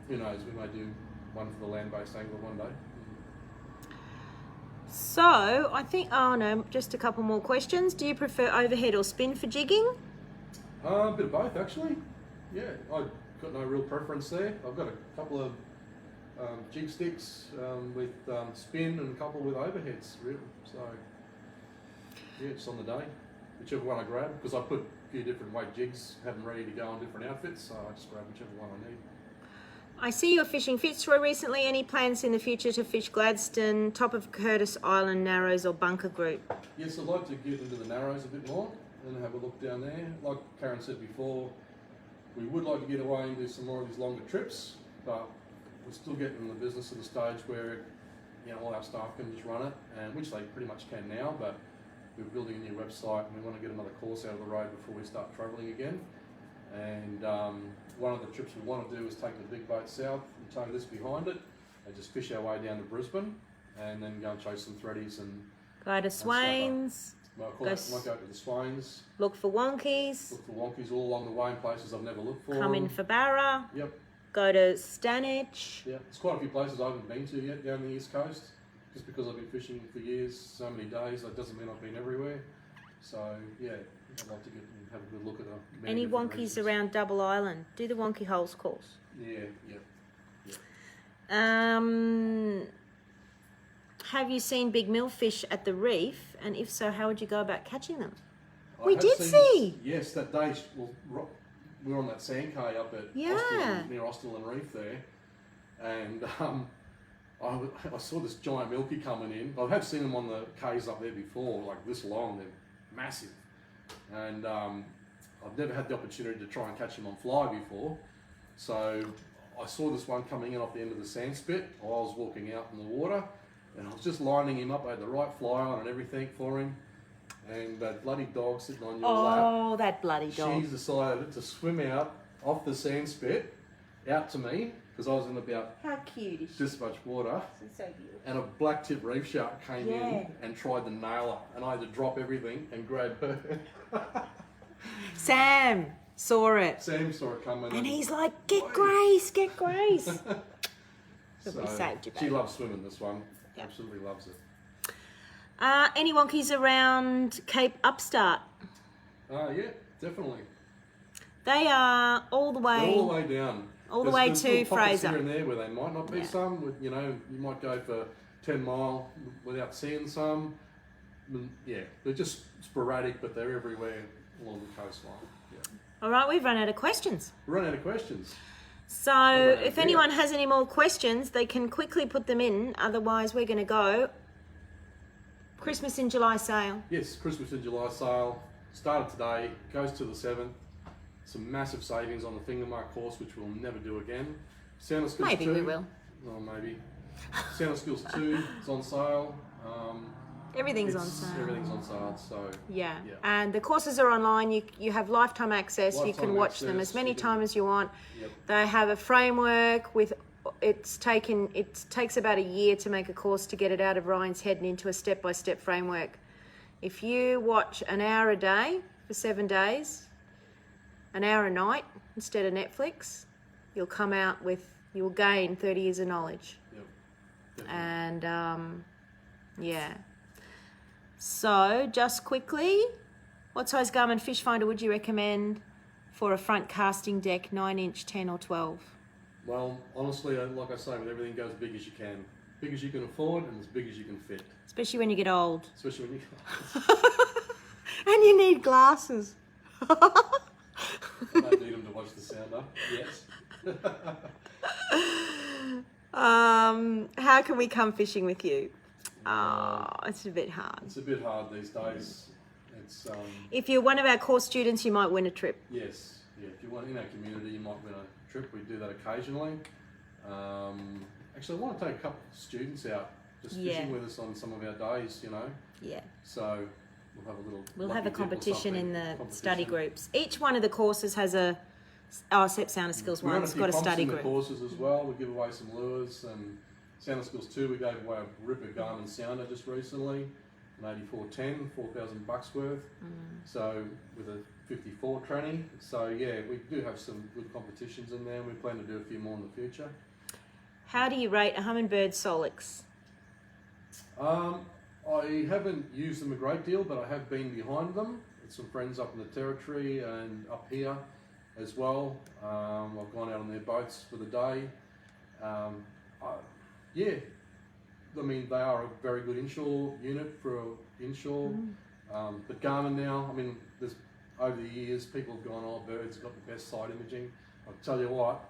Who knows? We may do one for the land-based angler one day. So, I think, oh no, just a couple more questions. Do you prefer overhead or spin for jigging? A bit of both, actually. Yeah, I've got no real preference there. I've got a couple of jig sticks with spin and a couple with overheads, really. So, yeah, it's on the day. Whichever one I grab, because I put a few different weight jigs, have them ready to go on different outfits, so I just grab whichever one I need. I see you're fishing Fitzroy recently. Any plans in the future to fish Gladstone, top of Curtis Island, Narrows or Bunker Group? Yes, I'd like to get into the Narrows a bit more and have a look down there. Like Karen said before, we would like to get away and do some more of these longer trips, but we're still getting in the business at the stage where all our staff can just run it, and which they pretty much can now, but we're building a new website and we want to get another course out of the road before we start travelling again. And one of the trips we want to do is take the big boat south and tow this behind it and just fish our way down to Brisbane and then go and chase some threadies and go to Swains. Might go to the Swains. Look for wonkies. Look for wonkies all along the way in places I've never looked for. Come in for Barra. Yep. Go to Stanage. Yeah, there's quite a few places I haven't been to yet down the East Coast. Just because I've been fishing for years, so many days, that doesn't mean I've been everywhere. So yeah, I'd like to get and have a good look at them. Any wonkies regions around Double Island? Do the Wonky Holes course. Yeah. Have you seen big millfish at the reef? And if so, how would you go about catching them? We did see. Yes, that day we were on that sand cay up at near Austin Reef there, and I saw this giant milky coming in. I have seen them on the cays up there before, like this long. They're massive, and I've never had the opportunity to try and catch them on fly before. So I saw this one coming in off the end of the sand spit while I was walking out in the water, and I was just lining him up. I had the right fly on and everything for him, and that bloody dog sitting on your lap. Oh, that bloody dog. She's decided to swim out off the sand spit out to me, because I was in about how cute is this much water, so beautiful. And a black tip reef shark came in and tried to nail her, and I had to drop everything and grab her. Sam saw it. Sam saw it coming, and he's like, "Get Grace, get Grace." So we saved you, baby. She loves swimming. This one, absolutely loves it. Any wonkies around Cape Upstart? Yeah, definitely. They are all the way. They're all the way down. All the way to Fraser. Here and there where they might not be some. You might go for 10 mile without seeing some. Yeah, they're just sporadic, but they're everywhere along the coastline. Yeah. All right, we've run out of questions. We've run out of questions. So if anyone has any more questions, they can quickly put them in. Otherwise, we're going to go. Christmas in July sale. Yes, Christmas in July sale. Started today, goes to the 7th. Some massive savings on the finger mark course, which we'll never do again. Sound Skills 2. Maybe we will. Oh, maybe. Sound Skills 2 is on sale. Everything's on sale. Everything's on sale, so... Yeah. And the courses are online. You have lifetime access. You can watch them as many times as you want. Yep. They have a framework with... It takes about a year to make a course to get it out of Ryan's head and into a step-by-step framework. If you watch an hour a day for 7 days... an hour a night instead of Netflix, you'll gain 30 years of knowledge. Yep. And so just quickly, what size Garmin fish finder would you recommend for a front casting deck, 9-inch, 10 or 12? Well, honestly, like I say, with everything, go as big as you can. Big as you can afford and as big as you can fit. Especially when you get old. Especially when you and you need glasses. I don't need them to watch the sounder. Yes. How can we come fishing with you? Oh, it's a bit hard. It's a bit hard these days. It's If you're one of our course students, you might win a trip. yes, yeah. If you want in our community, you might win a trip. We do that occasionally. Actually, I want to take a couple of students out just fishing with us on some of our days. You know, Yeah. so we'll have a little. We'll lucky have a dip or competition in something. the study groups. Each one of the courses has a except Sound of Skills We run one's few got a comps study in the group. courses as well. We give away some lures and Sound of Skills 2. We gave away a Ripper Garmin sounder just recently, an 8410, $4,000 worth. So with a 54 tranny. So yeah, we do have some good competitions in there. We plan to do a few more in the future. How do you rate a Humminbird Solix? I haven't used them a great deal, but I have been behind them with some friends up in the territory and up here as well. I've gone out on their boats for the day. Yeah, I mean, they are a very good inshore unit for inshore. But Garmin now, I mean, there's over the years, people have gone, oh, Bird's got the best side imaging. I'll tell you what,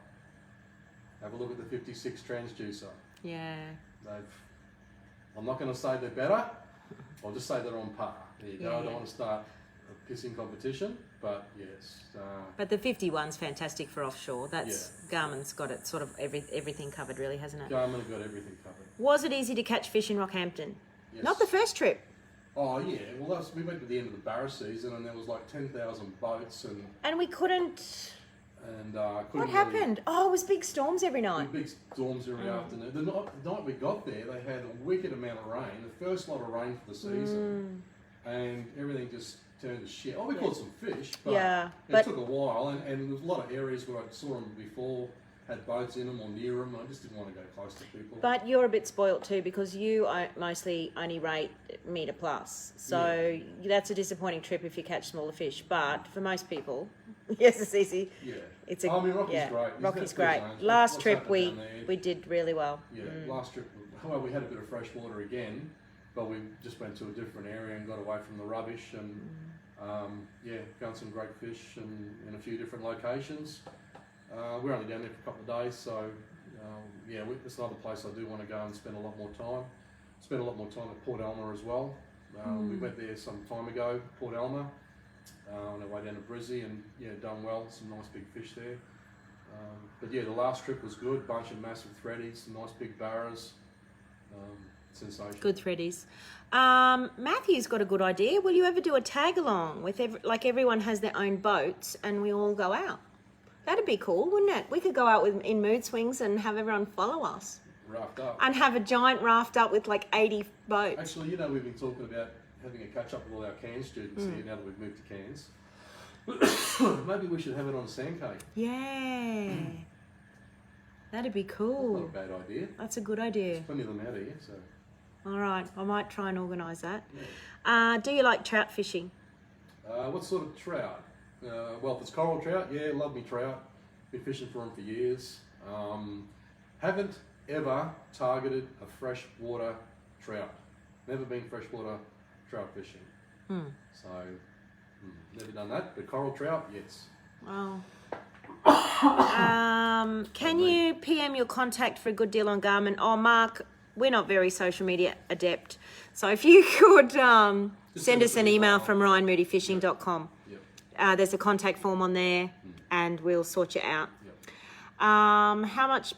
have a look at the 56 transducer. Yeah. I'm not going to say they're better, I'll just say they're on par. There you go, Yeah, I don't yeah. want to start a pissing competition, but yes. But the 51's fantastic for offshore. That's Garmin's got it sort of everything covered, really, hasn't it? Garmin have got everything covered. Was it easy to catch fish in Rockhampton? Yes. Not the first trip. Oh yeah, well we went to the end of the Barra season and there was like 10,000 boats And we couldn't. couldn't What happened? Oh, it was big storms every night. Big storms every afternoon. The night we got there, they had a wicked amount of rain, the first lot of rain for the season, and everything just turned to shit. Oh, we caught some fish, but it took a while, and there was a lot of areas where I saw them before, had boats in them or near them. I just didn't want to go close to people. But you're a bit spoilt too because you mostly only rate metre plus. So that's a disappointing trip if you catch smaller fish. But for most people, yes, it's easy. Yeah. I mean, Rocky's great. Rocky's great. Last trip we did really well. Yeah, last trip, well, we had a bit of fresh water again, but we just went to a different area and got away from the rubbish and found some great fish and in a few different locations. We're only down there for a couple of days, so it's another place I do want to go and spend a lot more time. Spent a lot more time at Port Alma as well. We went there some time ago, Port Alma, on our way down to Brizzy, and done well. Some nice big fish there. But the last trip was good. Bunch of massive threadies, some nice big barras. Sensational. Good threadies. Matthew's got a good idea. Will you ever do a tag along with everyone has their own boats and we all go out? That'd be cool, wouldn't it? We could go out in mood swings and have everyone follow us. Raft up. And have a giant raft up with like 80 boats. Actually, we've been talking about having a catch up with all our Cairns students here now that we've moved to Cairns. Maybe we should have it on a sand cake. Yeah. That'd be cool. Not a bad idea. That's a good idea. There's plenty of them out here, so. All right, I might try and organise that. Yeah. Do you like trout fishing? What sort of trout? Well, if it's coral trout, love me trout. Been fishing for them for years. Haven't ever targeted a freshwater trout. Never been freshwater trout fishing. So, never done that. But coral trout, yes. Wow. Can you PM your contact for a good deal on Garmin? Oh, Mark, we're not very social media adept. So if you could send us an email from ryanmoodyfishing.com. Yep. There's a contact form on there and we'll sort you out. Yep. How much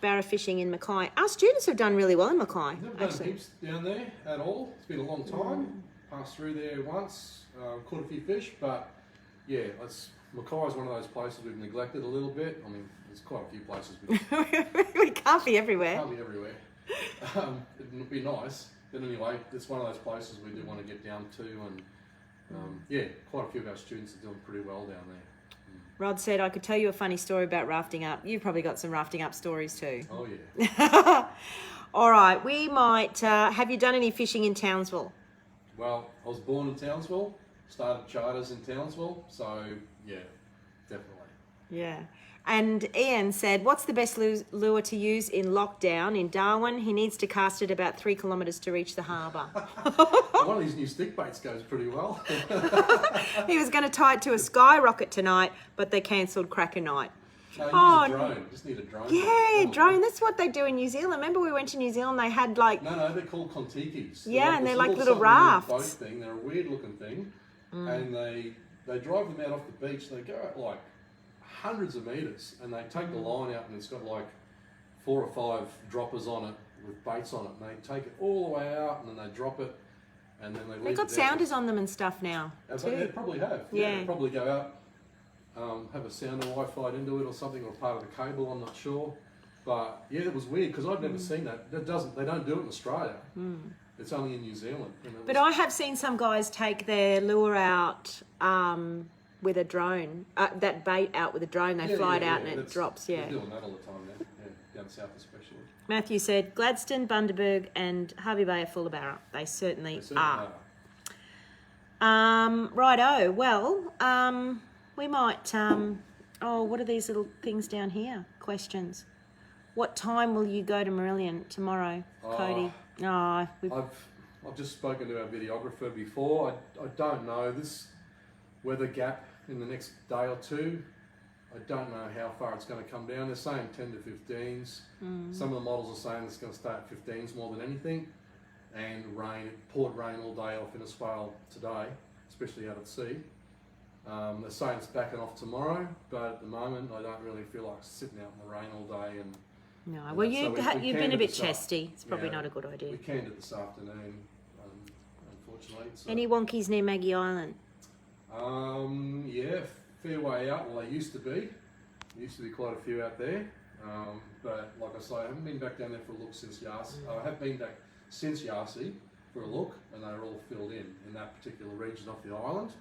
barra fishing in Mackay? Our students have done really well in Mackay. Never done heaps down there at all. It's been a long time. Passed through there once, caught a few fish, but Mackay's one of those places we've neglected a little bit. I mean, there's quite a few places We can't be everywhere. Can't be everywhere. It'd be nice, but anyway, it's one of those places we do want to get down to, and quite a few of our students are doing pretty well down there. Rod said, I could tell you a funny story about rafting up. You've probably got some rafting up stories too. Oh, yeah. All right, we might... have you done any fishing in Townsville? Well, I was born in Townsville, started charters in Townsville, so, yeah, definitely. Yeah. And Ian said, what's the best lure to use in lockdown in Darwin? He needs to cast it about 3 kilometres to reach the harbour. One of these new stick baits goes pretty well. He was going to tie it to a skyrocket tonight, but they cancelled Cracker Night. No, use a drone. You just need a drone. Yeah, drone. That's what they do in New Zealand. Remember we went to New Zealand, they had like... No, they're called kontikis. Yeah, and they're like little boat rafts. thing. They're a weird looking thing. And they drive them out off the beach. They go out like hundreds of metres and they take the line out and it's got like 4 or 5 droppers on it with baits on it. And they take it all the way out and then they drop it and then they leave They've got sounders on them and stuff now. They probably have. Yeah. They probably go out, have a sounder Wi-Fi into it or something, or part of the cable, I'm not sure. But yeah, it was weird because I've never seen that. They don't do it in Australia. It's only in New Zealand. But I have seen some guys take their lure out with a drone, that bait out with a drone. They fly it out and it drops. Yeah. They're doing that all the time now. Yeah, down south especially. Matthew said Gladstone, Bundaberg, and Harvey Bay are full of barra. They certainly are. Righto. Well, we might. What are these little things down here? Questions. What time will you go to Marillion tomorrow, Cody? I've just spoken to our videographer before. I don't know this weather gap in the next day or two. I don't know how far it's going to come down. They're saying 10 to 15s. Some of the models are saying it's going to start at 15s more than anything. And rain, it poured rain all day off Innisfail today, especially out at sea. They're saying it's backing off tomorrow, but at the moment I don't really feel like sitting out in the rain all day. No, well, you've been a bit chesty. It's probably not a good idea. We canned it this afternoon, unfortunately. So. Any wonkies near Maggie Island? Yeah, fair way out. Well, they used to be. There used to be quite a few out there. But like I say, I haven't been back down there for a look since Yarsi. I have been back since Yarsi for a look, and they were all filled in that particular region off the island.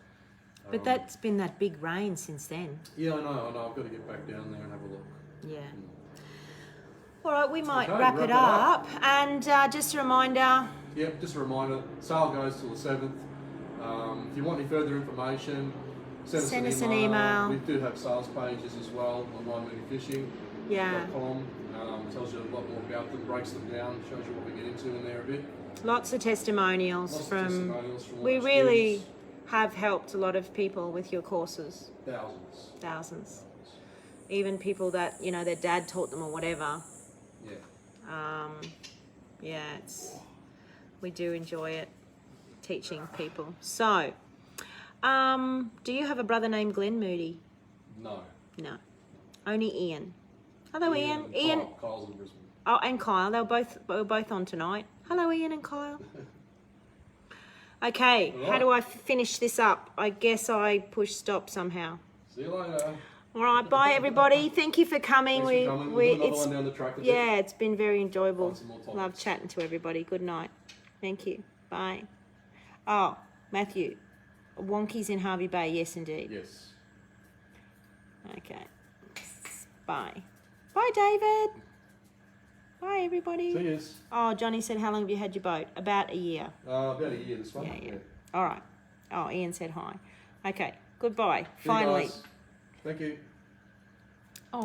But that's been that big rain since then. Yeah, I know. I've got to get back down there and have a look. Yeah. All right, we might wrap it up. And just a reminder. Yep, just a reminder. Sale goes till the 7th. If you want any further information, send us an email. We do have sales pages as well on moodyfishing.com. Yeah. Tells you a lot more about them, breaks them down, shows you what we get into in there a bit. Lots of testimonials from we really have helped a lot of people with your courses. Thousands. Even people that, their dad taught them or whatever. Yeah. We do enjoy it, teaching people. So, do you have a brother named Glenn Moody? No. Only Ian. Hello, Ian. Kyle's in Brisbane. Oh, and Kyle. They were both on tonight. Hello, Ian and Kyle. Okay, How do I finish this up? I guess I push stop somehow. See you later. All right, bye everybody. Thank you for coming. Thanks for coming. We'll do another one down the track with you. It's been very enjoyable. Love chatting to everybody. Good night. Thank you. Bye. Oh, Matthew, wonkies in Harvey Bay. Yes, indeed. Yes. Okay. Bye. Bye, David. Bye, everybody. See you. Oh, Johnny said, how long have you had your boat? About a year. About a year this one. Yeah. All right. Oh, Ian said hi. Okay. Goodbye. Finally. Thank you.